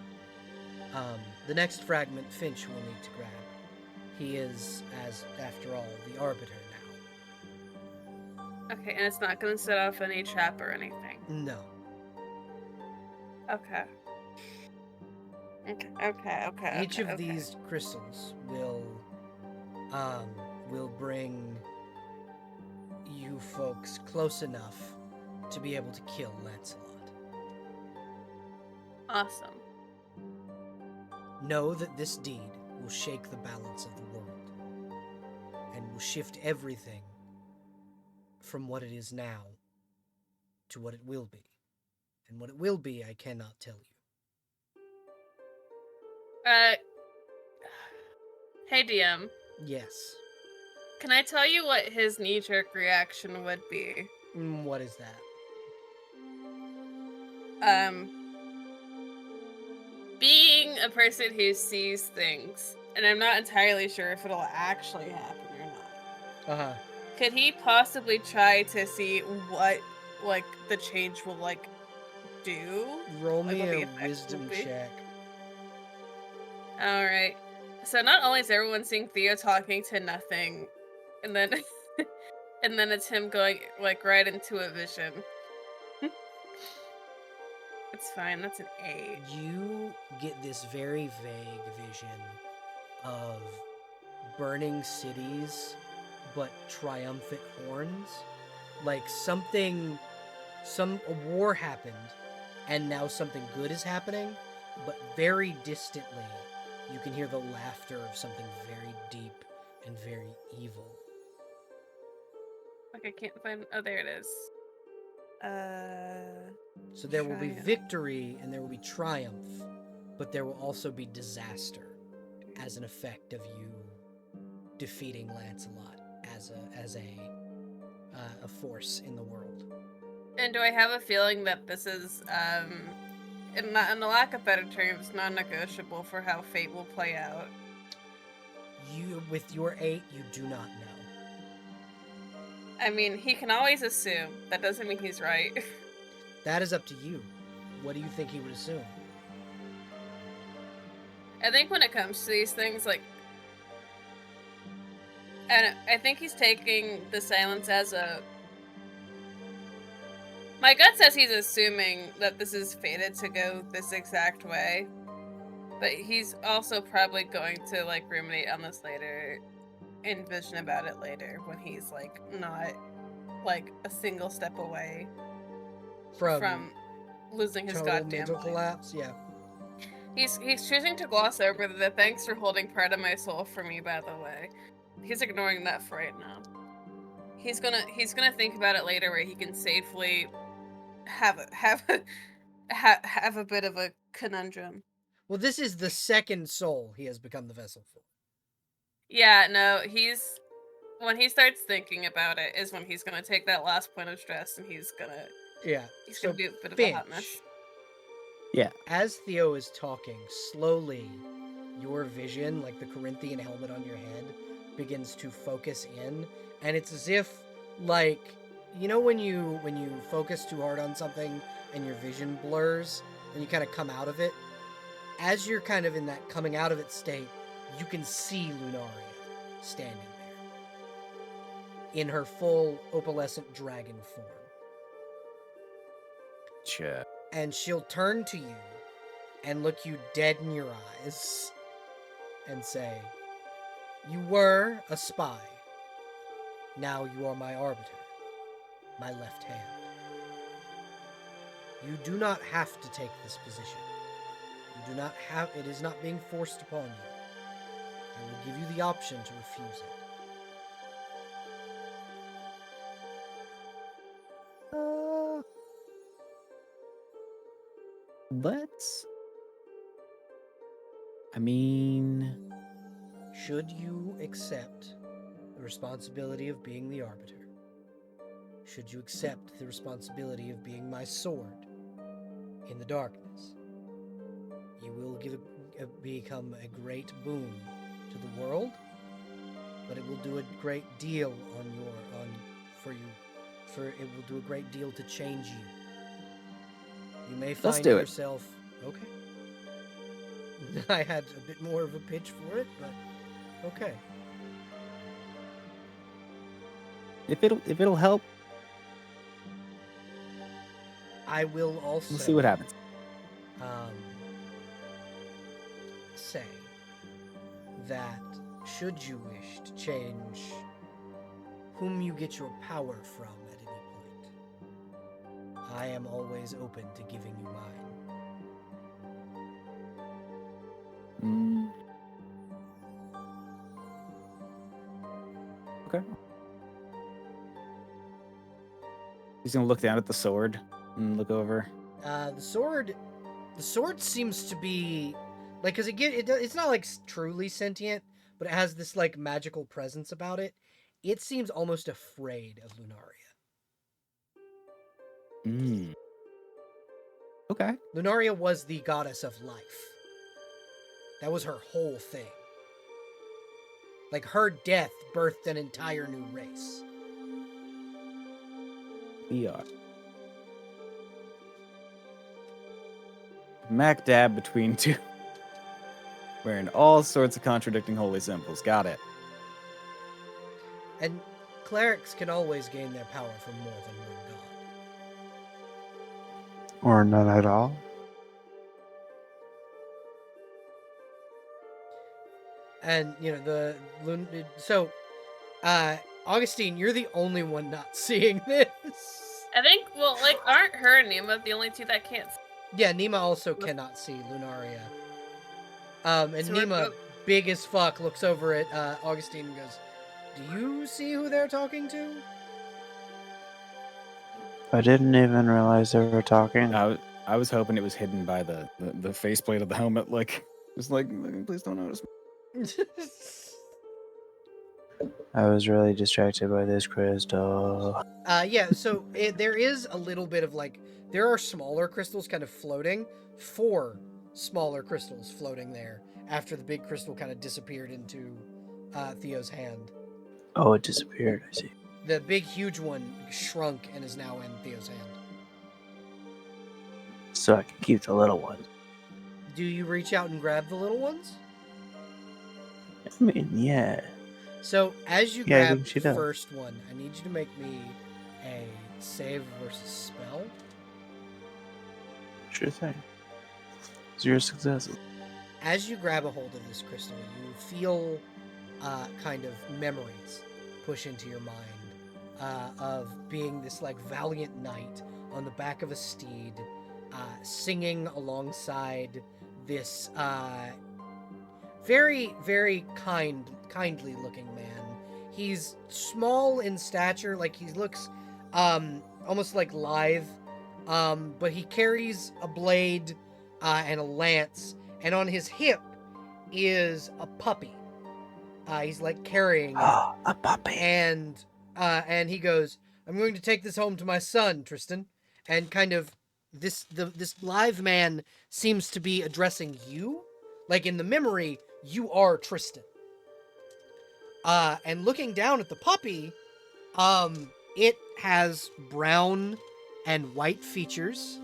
The next fragment Finch will need to grab. He is, as after all, the arbiter now. Okay, and it's not going to set off any trap or anything? No. Okay. Each of these crystals will bring you folks close enough to be able to kill Lancelot. Awesome. Know that this deed will shake the balance of the world and will shift everything from what it is now to what it will be. And what it will be, I cannot tell you. Hey, DM. Yes. Can I tell you what his knee-jerk reaction would be? What is that? Being a person who sees things, and I'm not entirely sure if it'll actually happen or not. Uh-huh. Could he possibly try to see what, like, the change will, like, do? Roll Like, me what the a effect wisdom will be? check. Alright. So not only is everyone seeing Theo talking to nothing, and then and then it's him going, like, right into a vision. It's fine, that's an 8. You get this very vague vision of burning cities, but triumphant horns. Like a war happened, and now something good is happening, but very distantly, you can hear the laughter of something very deep and very evil. Like, I can't find, oh, there it is. So there will be Triumph. victory and there will be triumph, but there will also be disaster as an effect of you defeating Lancelot as a force in the world. And do I have a feeling that this is, in the lack of better terms, non-negotiable for how fate will play out? You, with your 8, you do not know. I mean, he can always assume. That doesn't mean he's right. That is up to you. What do you think he would assume? I think when it comes to these things, like, and I think he's taking the silence as a. My gut says he's assuming that this is fated to go this exact way, but he's also probably going to like ruminate on this later, envision about it later when he's like not like a single step away from losing his total goddamn mental mind. collapse. Yeah. He's choosing to gloss over the thanks for holding part of my soul for me, by the way. He's ignoring that for right now. He's gonna think about it later where he can safely have a bit of a conundrum. Well, this is the second soul he has become the vessel for. Yeah, no, when he starts thinking about it is when he's gonna take that last point of stress and he's gonna So do a bit of a Finch, hot mess. Yeah. as Theo is talking, slowly your vision, like the Corinthian helmet on your head, begins to focus in, and it's as if, like, you know when you focus too hard on something and your vision blurs and you kind of come out of it? As you're kind of in that coming out of it state, you can see Lunaria standing there in her full opalescent dragon form. Sure. And she'll turn to you and look you dead in your eyes and say, "You were a spy. Now you are my arbiter, my left hand. You do not have to take this position. You do not have, it is not being forced upon you. I will give you the option to refuse it." Let's. I mean, Should you accept the responsibility of being the arbiter? Should you accept the responsibility of being my sword in the darkness? You will become a great boon to the world, but it will do a great deal it will do a great deal to change you. You may find Let's do it. yourself okay. I had a bit more of a pitch for it, but okay. if it'll help, I will also we'll see what happens. Say that should you wish to change whom you get your power from at any point, I am always open to giving you mine. Okay. He's gonna look down at the sword and look over. The sword seems to be like, because it's not like truly sentient, but it has this like magical presence about it. It seems almost afraid of Lunaria. Okay. Lunaria was the goddess of life. That was her whole thing. Like, her death birthed an entire new race. We are. Smack dab between two. Wearing all sorts of contradicting holy symbols. Got it. And clerics can always gain their power from more than one god. Or none at all. And, Augustine, you're the only one not seeing this. I think, well, like, aren't her and Nima the only two that can't see? Yeah, Nima also cannot see Lunaria. And So Nima, big as fuck, looks over at Augustine and goes, "Do you see who they're talking to?" I didn't even realize they were talking. I was hoping it was hidden by the faceplate of the helmet. Like, just like, please don't notice me. I was really distracted by this crystal. Yeah, so there is a little bit of like, there are smaller crystals kind of floating, 4 smaller crystals floating there after the big crystal kind of disappeared into Theo's hand. Oh, it disappeared, I see. The big, huge one shrunk and is now in Theo's hand. So I can keep the little one. Do you reach out and grab the little ones? I mean, yeah. So as you Yeah, I grab think she the does. first one, I need you to make me a save versus spell. Sure thing. 0 successes. As you grab a hold of this crystal, you feel kind of memories push into your mind of being this like valiant knight on the back of a steed, singing alongside this very, very kindly looking man. He's small in stature, like he looks almost like lithe, but he carries a blade and a lance, and on his hip is a puppy. He's like carrying it, A puppy. and he goes, "I'm going to take this home to my son, Tristan," and kind of this live man seems to be addressing you, like in the memory you are Tristan. And looking down at the puppy, it has brown and white features,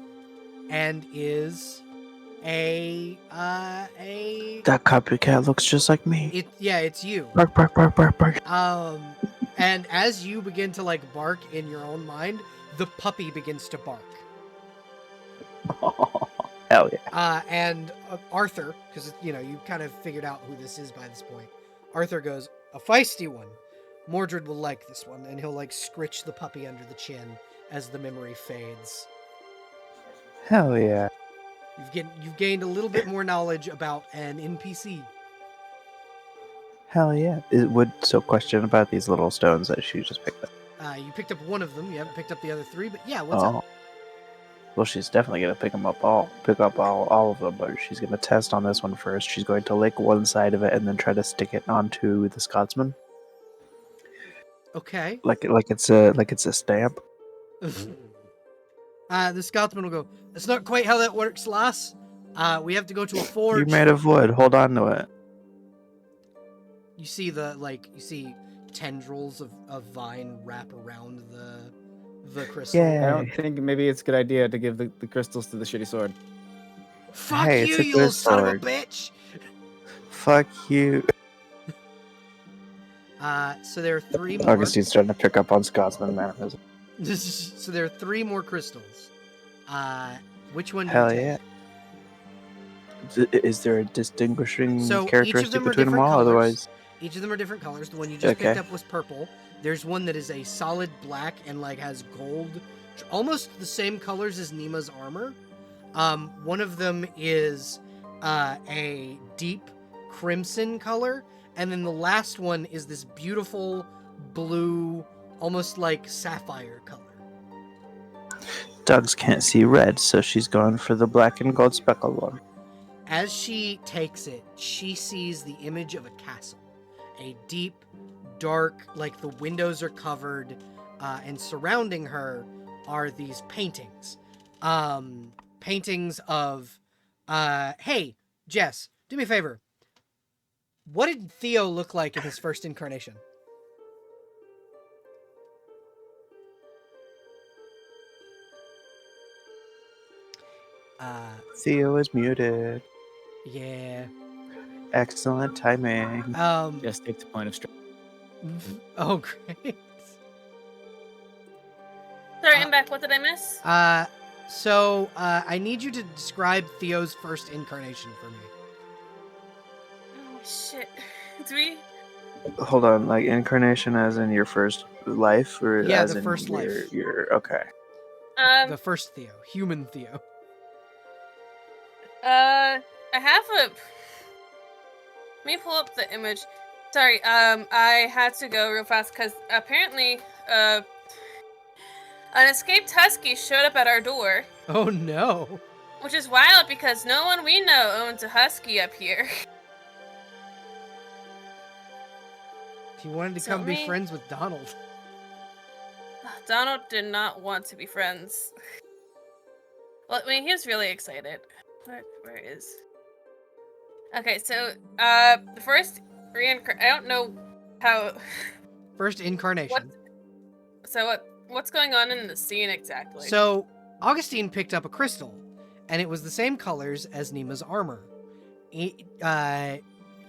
and is a That copycat looks just like me. it's you. Bark, bark, bark, bark, bark. And as you begin to like bark in your own mind, the puppy begins to bark. Hell yeah. And Arthur, because you kind of figured out who this is by this point. Arthur goes, "A feisty one. Mordred will like this one," and he'll like scritch the puppy under the chin as the memory fades. Hell yeah. You've gained a little bit more knowledge about an NPC. Hell yeah. Question about these little stones that she just picked up. You picked up one of them. You haven't picked up the other three, but yeah, what's up? Well, she's definitely gonna pick up all of them, but she's gonna test on this one first. She's going to lick one side of it and then try to stick it onto the Scotsman, Okay. like it's a stamp. The Scotsman will go, "That's not quite how that works, lass. We have to go to a forge." You're made of wood. Hold on to it. You see you see tendrils of vine wrap around the crystal. Yeah. I don't think maybe it's a good idea to give the crystals to the shitty sword. Fuck Hey, you, it's a you good little son of a sword. bitch! Fuck you. So there are three more. Augustine's starting to pick up on Scotsman mannerism. So there are three more crystals. Which one do Hell you yeah. take? Is there a distinguishing So each of characteristic them are between them different all? colors. Otherwise, Each of them are different colors. The one you just picked up was purple. There's one that is a solid black and like has gold, almost the same colors as Nima's armor. One of them is a deep crimson color, and then the last one is this beautiful blue, almost like sapphire color. dogs can't see red, so she's going for the black and gold speckled one. As she takes it, she sees the image of a castle. A deep, dark, like the windows are covered, and surrounding her are these paintings. Paintings of, hey, Jess, do me a favor. What did Theo look like in his first incarnation? Theo is muted. Yeah. Excellent timing. Just takes a point of strength. Oh, great. Sorry, I'm back. What did I miss? So I need you to describe Theo's first incarnation for me. Oh shit. Do we? Hold on, like incarnation as in your first life, or Yeah, as the in first life. Your okay. The first Theo, human Theo. I have a. Let me pull up the image. Sorry, I had to go real fast because apparently, an escaped husky showed up at our door. Oh no. Which is wild because no one we know owns a husky up here. He wanted to So come be me- friends with Donald. Donald did not want to be friends. Well, I mean, he was really excited. Where is? Okay, so the first I don't know how. First incarnation. What's going on in the scene exactly? So Augustine picked up a crystal, and it was the same colors as Nima's armor.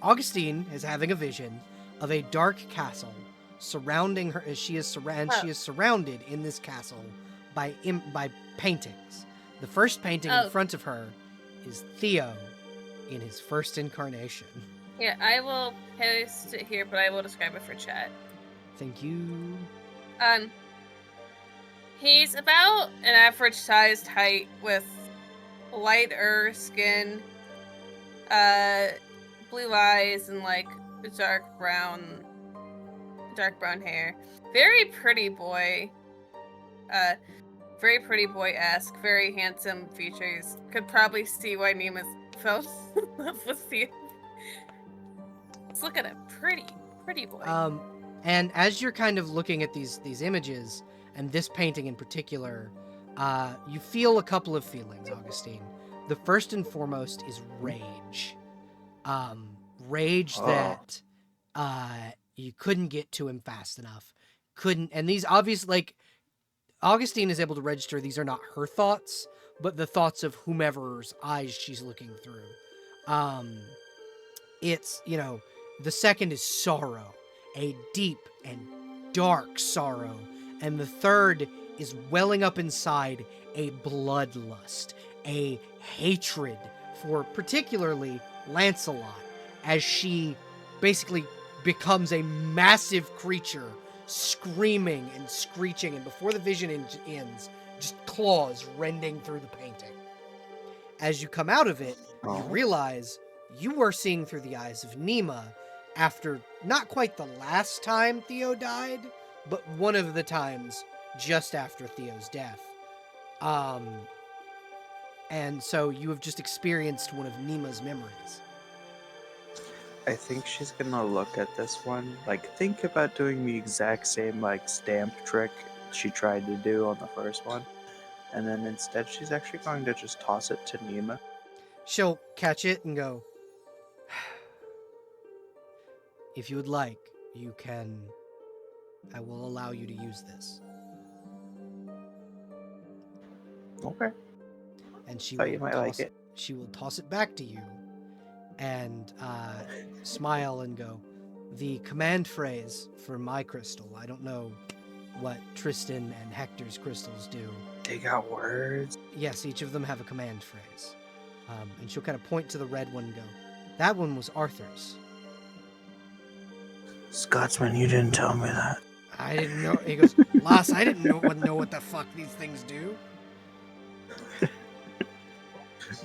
Augustine is having a vision of a dark castle surrounding her as she is surrounded in this castle by paintings. The first painting in front of her is Theo in his first incarnation. Yeah, I will post it here, but I will describe it for chat. Thank you. He's about an average-sized height with lighter skin, blue eyes, and like dark brown hair. Very pretty boy. Very pretty boy-esque, very handsome features. Could probably see why Nima's fell in love with Theo. Let's look at him. Pretty boy. And as you're kind of looking at these images, and this painting in particular, you feel a couple of feelings, Augustine. The first and foremost is rage. Rage that you couldn't get to him fast enough. And these obviously, like, Augustine is able to register these are not her thoughts, but the thoughts of whomever's eyes she's looking through. It's, the second is sorrow, a deep and dark sorrow. And the third is welling up inside a bloodlust, a hatred for particularly Lancelot, as she basically becomes a massive creature, screaming and screeching, and before the vision ends, just claws rending through the painting. As you come out of it, you realize you are seeing through the eyes of Nima after not quite the last time Theo died, but one of the times just after Theo's death. And so you have just experienced one of Nima's memories. I think she's gonna look at this one, think about doing the exact same, stamp trick she tried to do on the first one. And then instead, she's actually going to just toss it to Nima. She'll catch it and go, if you would like, I will allow you to use this. Okay. And she Thought you might like it. She will toss it back to you and smile and go, the command phrase for my crystal, I don't know what Tristan and Hector's crystals do. They got words? Yes, each of them have a command phrase. And she'll kind of point to the red one and go, that one was Arthur's. Scotsman, you didn't tell me that. I didn't know. He goes, Lass, I didn't know what the fuck these things do.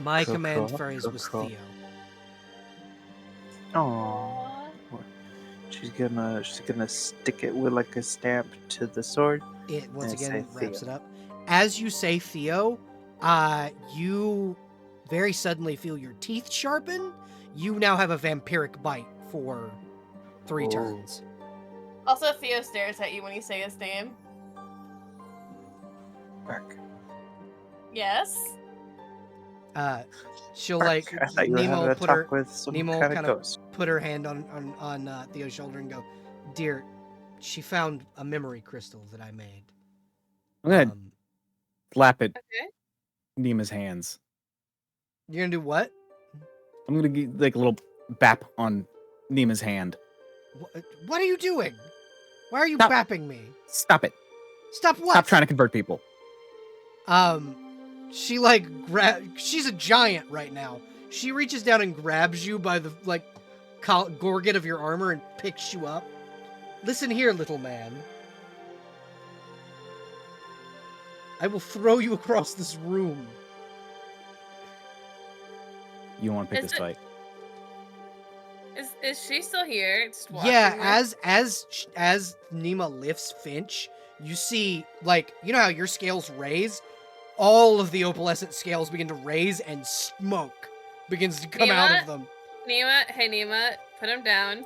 My command phrase was Theo. Aww. She's gonna stick it with a stamp to the sword. It once again wraps it up. As you say Theo, you very suddenly feel your teeth sharpen. You now have a vampiric bite for 3 turns. Also, Theo stares at you when you say his name. Back. Yes. She'll Nemo will put her hand on Theo's shoulder and go, dear, she found a memory crystal that I made. I'm gonna slap it. Okay. Nima's hands. You're gonna do what? I'm gonna get a little bap on Nima's hand. What are you doing? Why are you bapping me? Stop it. Stop what? Stop trying to convert people. She she's a giant right now. She reaches down and grabs you by the gorget of your armor and picks you up. Listen here, little man. I will throw you across this room. You want to pick this fight? Is she still here? Yeah, as Nima lifts Finch, you see, you know how your scales raise? All of the opalescent scales begin to raise and smoke begins to come out of them. Nima, put him down.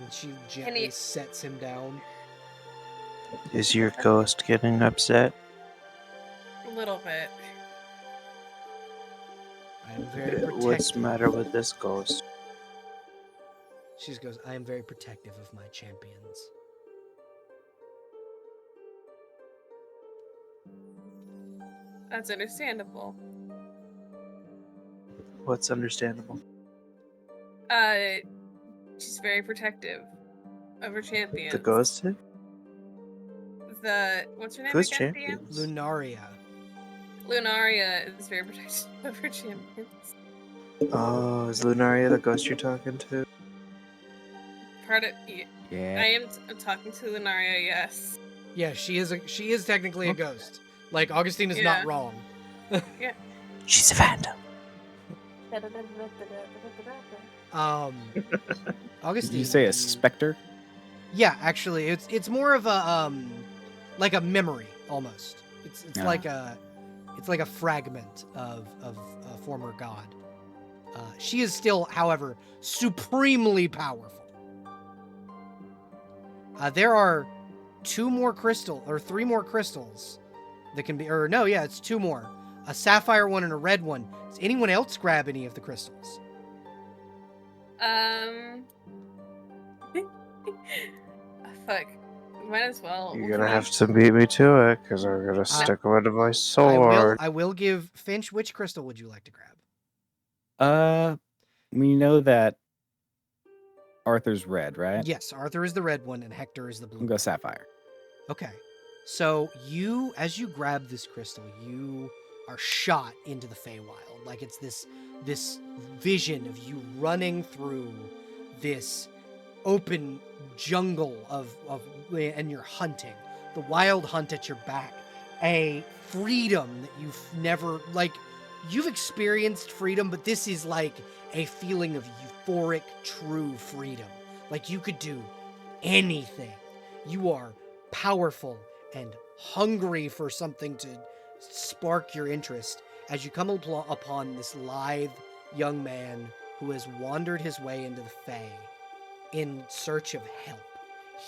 And she gently sets him down. Is your ghost getting upset? A little bit. I am very protective. What's the matter with this ghost? She goes, I am very protective of my champions. That's understandable. What's understandable? She's very protective of her champions. The ghost? What's her name Who's again? champions? Lunaria. Lunaria is very protective of her champions. Oh, is Lunaria the ghost you're talking to? Part of Yeah. I'm talking to Lunaria. Yes. Yeah, she is technically a ghost. Like Augustine is Yeah. not wrong. Yeah. She's a phantom. Augustine. Did you say a specter? Yeah, actually, it's more of a like a memory almost. It's Ah. like a fragment of a former god. She is still, however, supremely powerful. There are three more crystals that can be, or no, yeah, it's two more. A sapphire one and a red one. Does anyone else grab any of the crystals? Fuck. Might as well. You're What gonna can have to beat me to it, because I'm gonna stick with my sword. I will give Finch. Which crystal would you like to grab? We know that Arthur's red, right? Yes, Arthur is the red one and Hector is the blue. We'll go sapphire. Okay. So as you grab this crystal, you are shot into the Feywild. Like it's this vision of you running through this open jungle and you're hunting. The wild hunt at your back. A freedom that you've experienced freedom, but this is like a feeling of euphoric, true freedom. Like you could do anything. You are powerful and hungry for something to spark your interest as you come upon this lithe young man who has wandered his way into the Fae in search of help.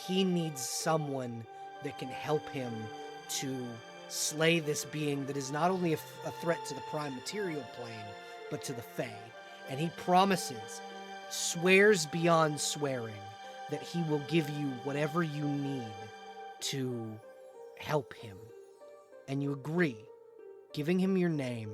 He needs someone that can help him to slay this being that is not only a threat to the prime material plane, but to the Fae. And he swears beyond swearing, that he will give you whatever you need to help him. And you agree, giving him your name.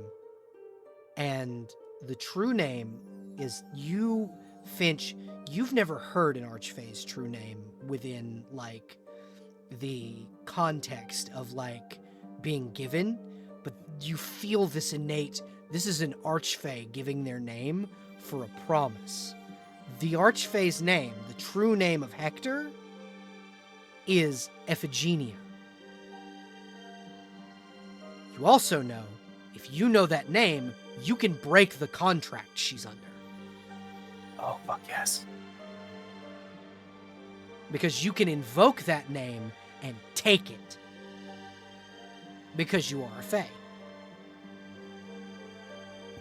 And the true name is you, Finch. You've never heard an Archfey's true name within, like, the context of, like, being given. But you feel this is an Archfey giving their name for a promise. The Archfey's name, the true name of Hector, is Iphigenia. You also know, if you know that name, you can break the contract she's under. Oh, fuck yes. Because you can invoke that name and take it. Because you are a Fae.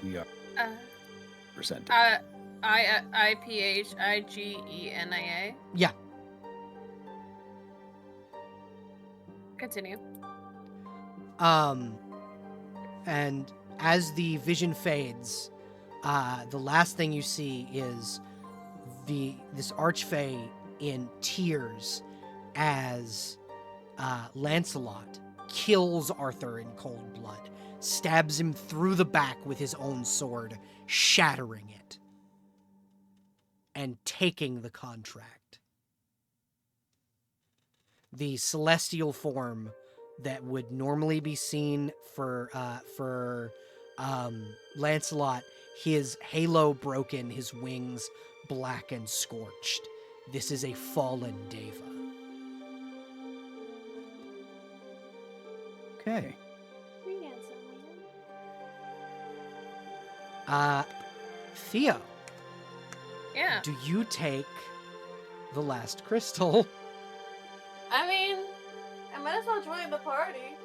We are presented. IPHIGENIA. Yeah. Continue. And as the vision fades, the last thing you see is this Archfey in tears as Lancelot kills Arthur in cold blood, stabs him through the back with his own sword, shattering it, and taking the contract. The celestial form that would normally be seen for Lancelot, his halo broken, his wings black and scorched. This is a fallen Deva. Okay. Theo, Yeah. do you take the last crystal? I mean, I might as well join the party.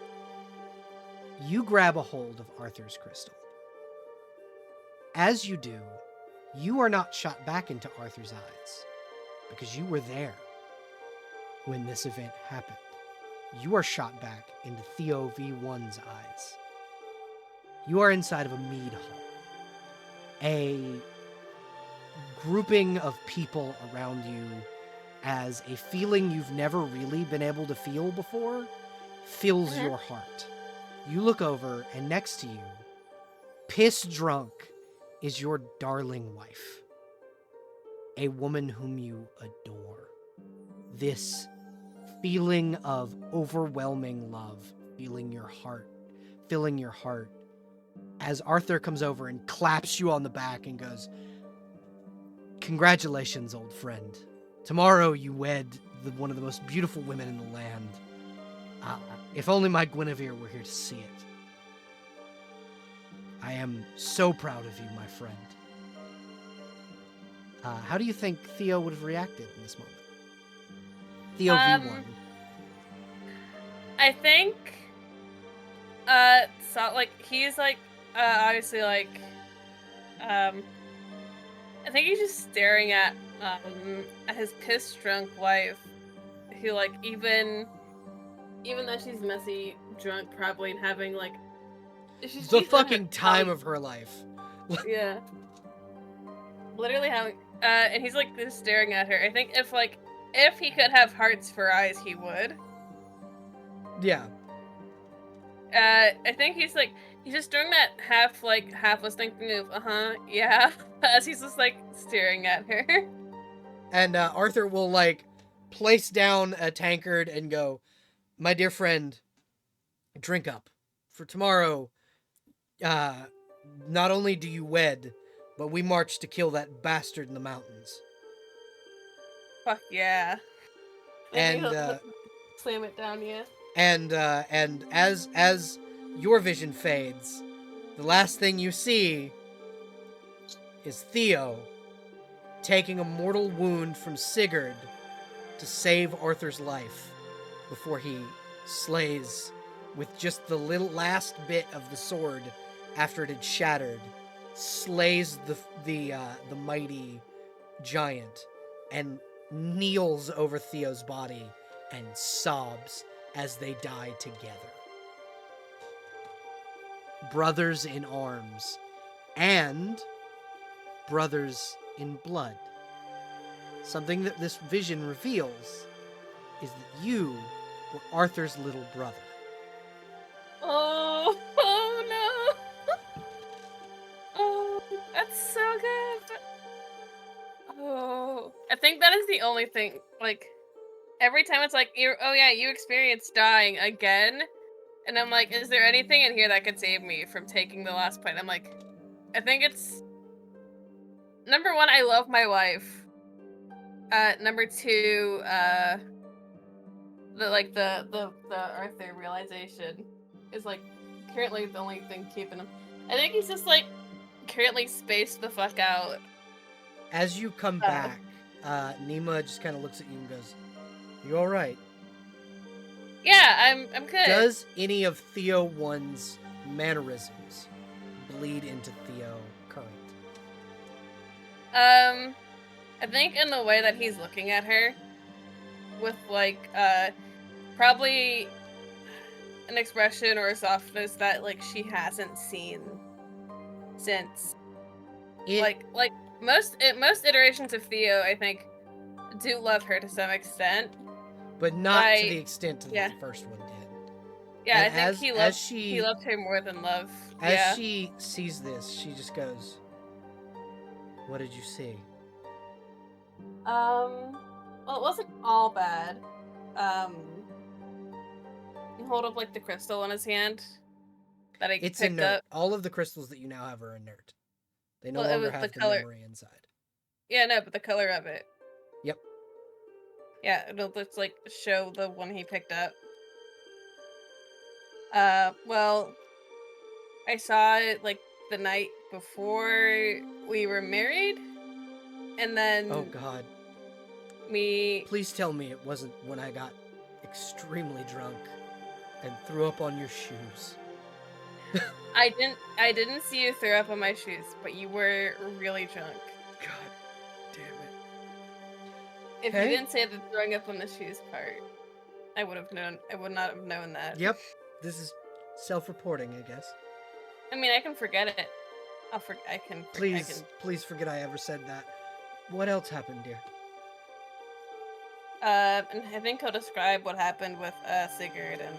You grab a hold of Arthur's crystal. As you do, you are not shot back into Arthur's eyes, because you were there when this event happened. You are shot back into Theo V1's eyes. You are inside of a mead hall. A grouping of people around you, as a feeling you've never really been able to feel before fills your heart. You look over, and next to you, piss drunk, is your darling wife. A woman whom you adore. This feeling of overwhelming love, filling your heart, as Arthur comes over and claps you on the back and goes, "Congratulations, old friend. Tomorrow you wed one of the most beautiful women in the land. If only my Guinevere were here to see it. I am so proud of you, my friend." How do you think Theo would have reacted in this moment? Theo V1. I think, so, like, he's, like, obviously, like, I think he's just staring at his piss-drunk wife, who, like, even though she's messy, drunk, probably, and having, like, she's The in fucking her time belly. of her life. Yeah. Literally having, and he's, like, just staring at her. I think if he could have hearts for eyes, he would. Yeah. I think he's just doing that half listening thing of, yeah, as he's just, like, staring at her. And Arthur will, like, place down a tankard and go, "My dear friend, drink up. For tomorrow, not only do you wed, but we march to kill that bastard in the mountains." Fuck yeah. Maybe And he'll slam it down, yeah. and as your vision fades, the last thing you see is Theo taking a mortal wound from Sigurd to save Arthur's life before he slays with just the little last bit of the sword after it had shattered, slays the mighty giant and kneels over Theo's body and sobs as they die together. Brothers in arms and brothers in blood. Something that this vision reveals is that you were Arthur's little brother. Oh no! Oh, that's so good. Oh, I think that is the only thing. Like, every time it's like, you experienced dying again, and I'm like, is there anything in here that could save me from taking the last bite? I'm like, I think it's number one, I love my wife. Number two, the Arthur realization is, like, currently the only thing keeping him. I think he's just, like, currently spaced the fuck out. As you come back, Nima just kind of looks at you and goes, "You all right?" Yeah, I'm good. Does any of Theo 1's mannerisms bleed into Theo current? I think in the way that he's looking at her, with, like, probably an expression or a softness that, like, she hasn't seen since. Like most iterations of Theo, I think, do love her to some extent, but not to the extent that yeah. the first one did. Yeah, And I think he loved her more than love. As she sees this, she just goes, "What did you see?" Well, it wasn't all bad. Hold up, like, the crystal in his hand that I It's picked inert. up. All of the crystals that you now have are inert. They no Well, it longer was the have the color. memory inside. Yeah, no, but the color of it. Yep. Yeah, it'll just, like, show the one he picked up. Well, I saw it, like, the night before we were married, and then Oh God. Please tell me it wasn't when I got extremely drunk and threw up on your shoes. I didn't see you throw up on my shoes, but you were really drunk. God damn it. If you didn't say the throwing up on the shoes part, I would not have known that. Yep. This is self-reporting, I guess. I mean, I can forget it. Please forget I ever said that. What else happened, dear? And I think he'll describe what happened with Sigurd and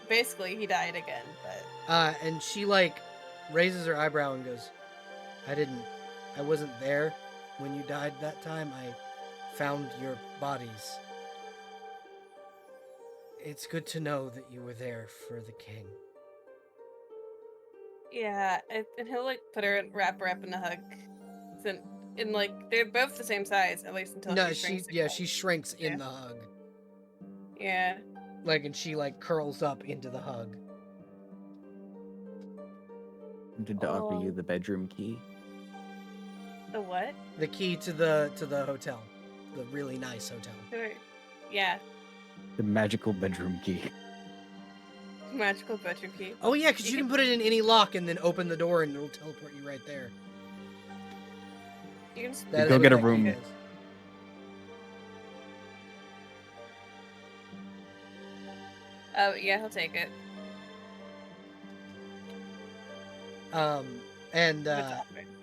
basically he died again, but And she like raises her eyebrow and goes, I wasn't there when you died that time. I found your bodies. It's good to know that you were there for the king. yeah, and he'll like wrap her up in a hug. And like they're both the same size, at least until No, she shrinks. she shrinks in Yeah. the hug. Yeah. Like, and she like curls up into the hug. Did offer you the bedroom key. The what? The key to the hotel, the really nice hotel. Yeah. The magical bedroom key. Magical bedroom key. Oh yeah, because you can put it in any lock and then open the door and it'll teleport you right there. You can just That Go is get what a that key room. is. Oh yeah, he'll take it.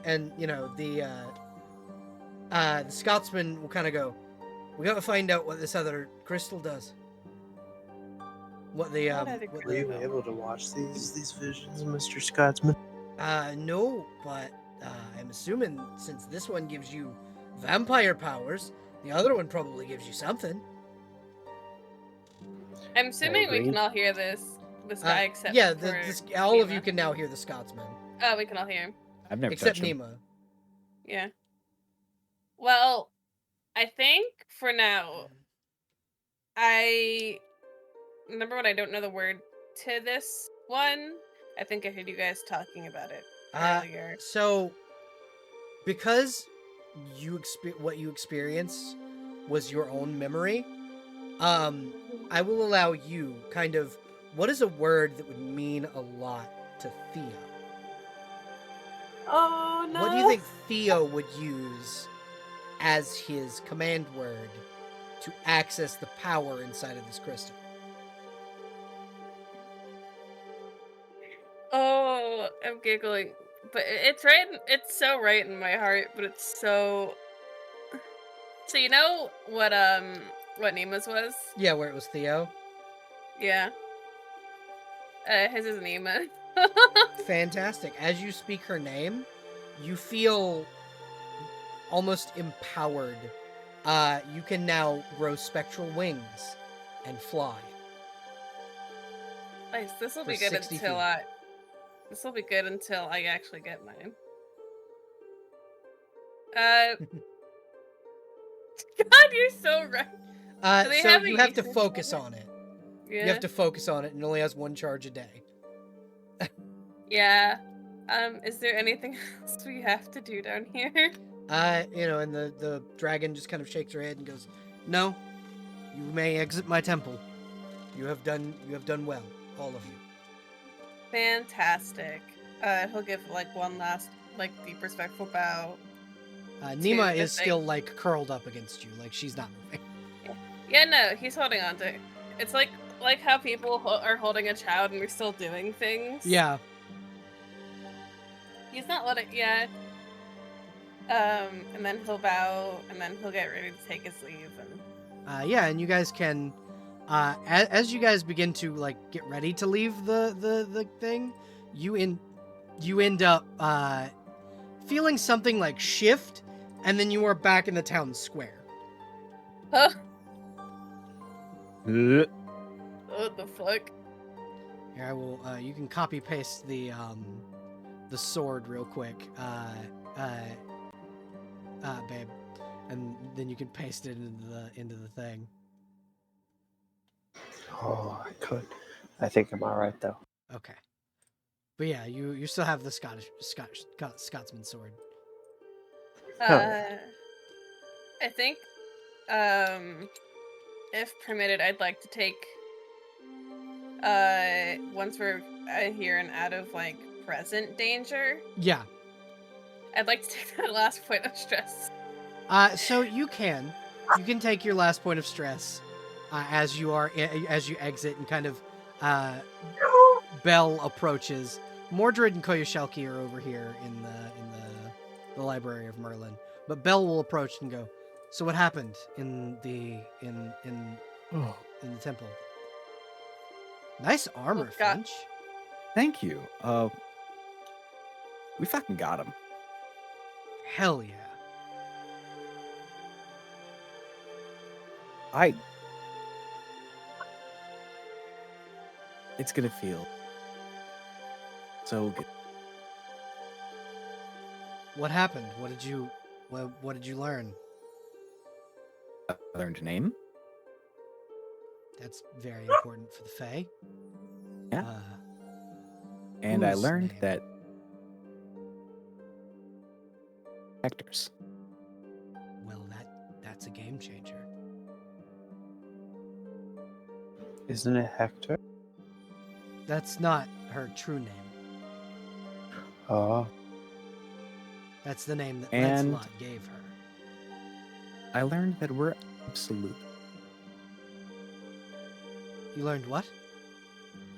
And you know the Scotsman will kind of go, we gotta find out what this other crystal does. What the Were you able to watch these visions, Mr. Scotsman? no, but I'm assuming since this one gives you vampire powers, the other one probably gives you something. I'm assuming we agree. can all hear this guy except yeah, for all of Nima. you can now hear the Scotsman. Oh, we can all hear him. I've never Except touched him. Nima. Yeah. Well, I think for now, number one, I don't know the word to this one. I think I heard you guys talking about it earlier. So, because what you experienced was your own memory, I will allow you kind of, what is a word that would mean a lot to Theo? Oh no! What do you think Theo would use as his command word to access the power inside of this crystal? Oh, I'm giggling, but it's right. It's so right in my heart, but it's so. So you know what Nima's was? Yeah, where it was Theo. Yeah. His is Nima. Fantastic. As you speak her name, you feel almost empowered. You can now grow spectral wings and fly. Nice. This will For be good 60 until feet. This will be good until I actually get mine. God, you're so right. Do they So have you a have to usage focus for it? on it. Yeah. You have to focus on it, and it only has one charge a day. Yeah. Is there anything else we have to do down here? You know, and the dragon just kind of shakes her head and goes, "No, you may exit my temple. You have done well, all of you." Fantastic. He'll give like one last like deep respectful bow. Nima the is still like curled up against you, like she's not moving. Yeah, no, he's holding on to it. It's like how people are holding a child and we're still doing things. Yeah. He's not letting. Yeah. And then he'll bow, and then he'll get ready to take his leave. And Yeah, and you guys can, as you guys begin to like get ready to leave the thing, you end up feeling something like shift, and then you are back in the town square. huh? Uh, What the fuck? Here, I will. You can copy paste the sword real quick, babe, and then you can paste it into the thing. Oh, I could. I think I'm all right though. Okay, but yeah, you still have the Scotsman sword. I think, if permitted, I'd like to take. Once we're here and out of like present danger, Yeah. I'd like to take that last point of stress. So you can take your last point of stress as you exit and kind of Belle approaches. Mordred and Koyoshelki are over here in the library of Merlin, but Belle will approach and go, "So what happened in the temple?" Nice armor, We've got- Finch. Thank you. We fucking got him. Hell yeah. It's gonna feel so good. What happened? What did you learn? I learned a name. That's very important for the Fae. Yeah. And I whose learned name? that Hector's. Well, that's a game changer. Isn't it Hector? That's not her true name. Oh, That's the name that And- Lancelot gave her. I learned that we're absolute. You learned what?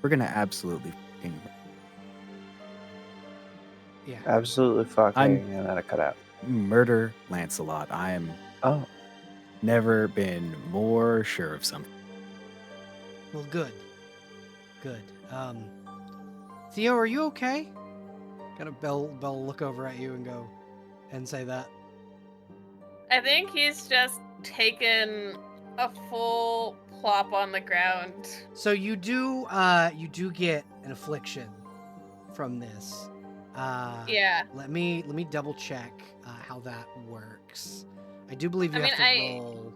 We're gonna absolutely fucking. Yeah. absolutely fucking. I'm- And then I cut out. Murder Lancelot. I am Oh, never been more sure of something. Well, good. Good. Theo, are you okay? Kind of Belle look over at you and go and say that. I think he's just taken a full plop on the ground. So you do get an affliction from this. Yeah. Let me double check how that works. I do believe you I have mean, to roll.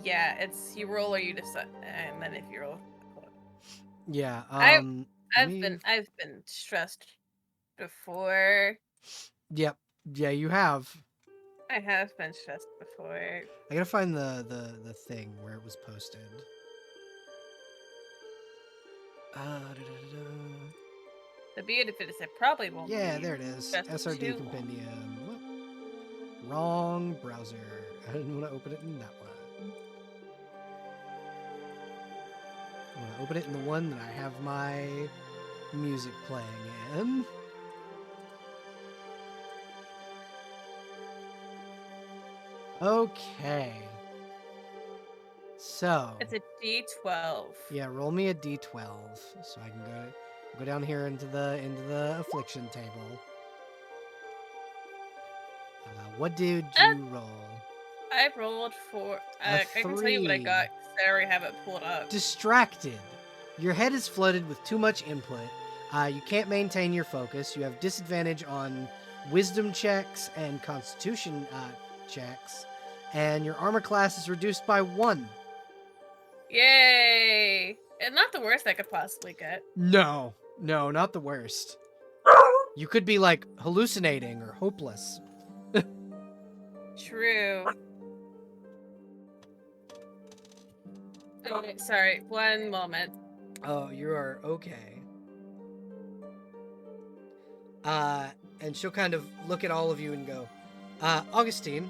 Yeah, it's you roll or you decide, and then if you roll, Yeah. I've let me- I've been stressed before. Yep. Yeah, you have. I have been stressed before. I gotta find the thing where it was posted. Da-da-da-da. The beauty of it is it probably won't. Yeah, be there it is. stressed SRD too long. compendium. What? Wrong browser. I didn't want to open it in that one. I want to open it in the one that I have my music playing in. Okay. So. It's a D12. Yeah, roll me a d12 so I can go down here into the affliction table. What did you roll? I rolled for. A I can tell you what I 3. got. 'Cause I already have it pulled up. Distracted. Your head is flooded with too much input. You can't maintain your focus. You have disadvantage on wisdom checks and constitution checks, and your armor class is reduced by 1. Yay! And not the worst I could possibly get. No, not the worst. You could be like hallucinating or hopeless. True. Oh, sorry. One moment. Oh, you are okay. And she'll kind of look at all of you and go, Augustine,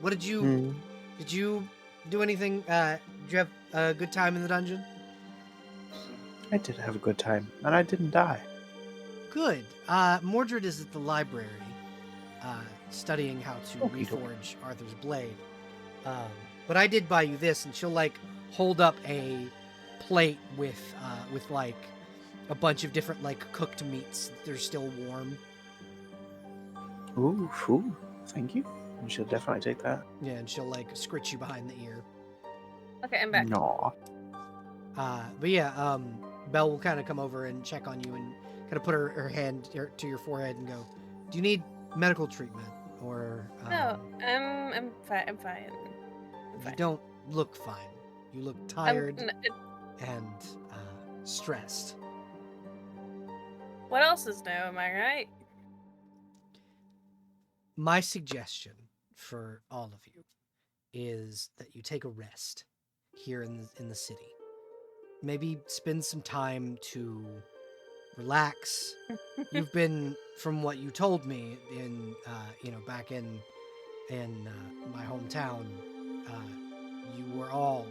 what did you do anything? Did you have a good time in the dungeon? I did have a good time, and I didn't die. Good. Mordred is at the library, studying how to Okey doke. reforge Arthur's blade. But I did buy you this, and she'll like hold up a plate with like a bunch of different like cooked meats. They're still warm. Ooh, thank you. We should definitely take that. Yeah, and she'll like scritch you behind the ear. Okay, I'm back. No. But yeah, Belle will kind of come over and check on you and kind of put her hand to your forehead and go, "Do you need medical treatment or?" No, I'm fine. I'm fine. I'm You fine. don't look fine. You look I'm- tired n- it- and stressed. What else is new? Am I right? My suggestion for all of you is that you take a rest here in the city. Maybe spend some time to relax. You've been, from what you told me, in back in my hometown, you were all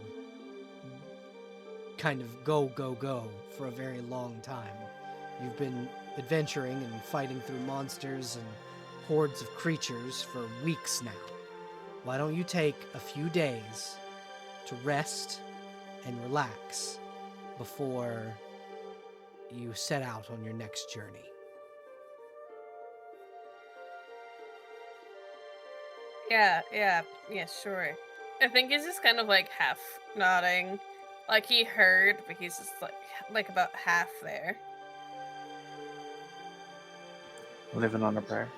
kind of go for a very long time. You've been adventuring and fighting through monsters and hordes of creatures for weeks now. Why don't you take a few days to rest and relax, before you set out on your next journey? Yeah, sure. I think he's just kind of like half nodding. Like he heard, but he's just like about half there. Living on a prayer.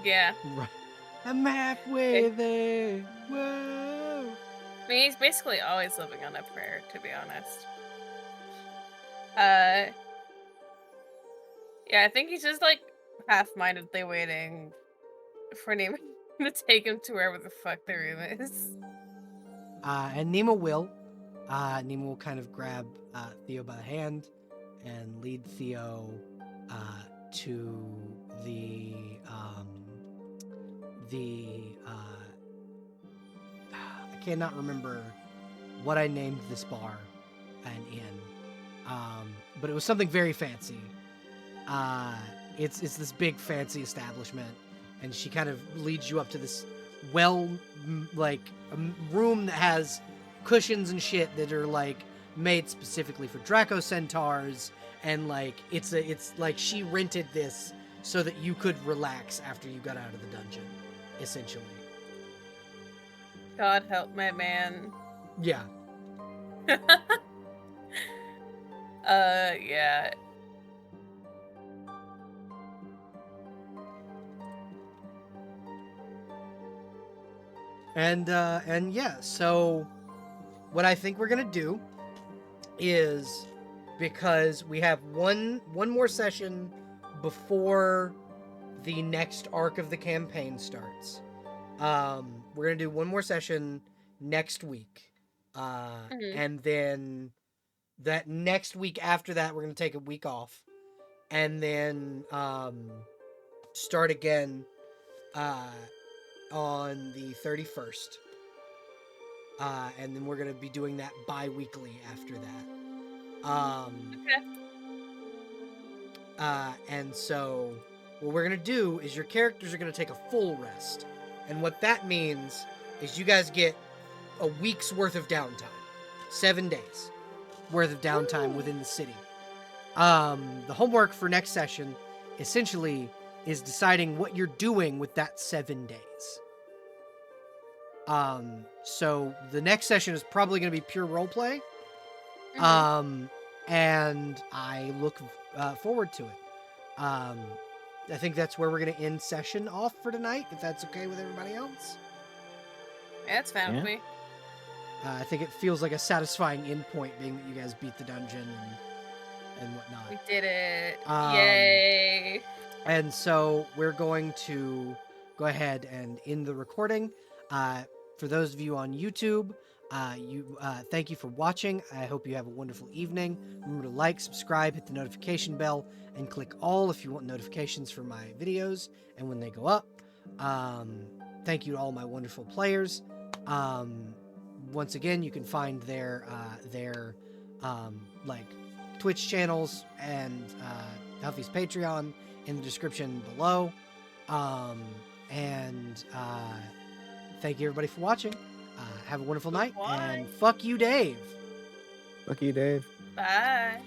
Yeah. Right. I'm halfway there. Whoa. I mean, he's basically always living on a prayer, to be honest. Yeah, I think he's just like half-mindedly waiting for Nemo to take him to wherever the fuck the room is. And Nemo will. Nemo will kind of grab Theo by the hand and lead Theo to the I cannot remember what I named this bar and inn, but it was something very fancy. It's this big fancy establishment, and she kind of leads you up to this room that has cushions and shit that are like made specifically for Draco centaurs, and like it's like she rented this so that you could relax after you got out of the dungeon, essentially. God help my man. Yeah. Yeah. And yeah, so what I think we're gonna do is, because we have one more session before the next arc of the campaign starts, we're gonna do one more session next week, and then that next week after that we're gonna take a week off, and then start again on the 31st. And then we're going to be doing that bi-weekly after that. And so what we're going to do is your characters are going to take a full rest. And what that means is you guys get a week's worth of downtime. 7 days worth of downtime within the city. The homework for next session essentially is deciding what you're doing with that 7 days. So the next session is probably going to be pure roleplay. And I look forward to it. I think that's where we're going to end session off for tonight, if that's okay with everybody else. Yeah, that's fine with me. I think it feels like a satisfying end point, being that you guys beat the dungeon and whatnot. We did it. Yay. And so we're going to go ahead and end the recording. For those of you on YouTube, thank you for watching. I hope you have a wonderful evening. Remember to like, subscribe, hit the notification bell, and click all if you want notifications for my videos and when they go up. Thank you to all my wonderful players. Once again, you can find their like Twitch channels and Huffy's Patreon in the description below. Thank you everybody for watching. Have a wonderful night, and fuck you, Dave. Fuck you, Dave. Bye.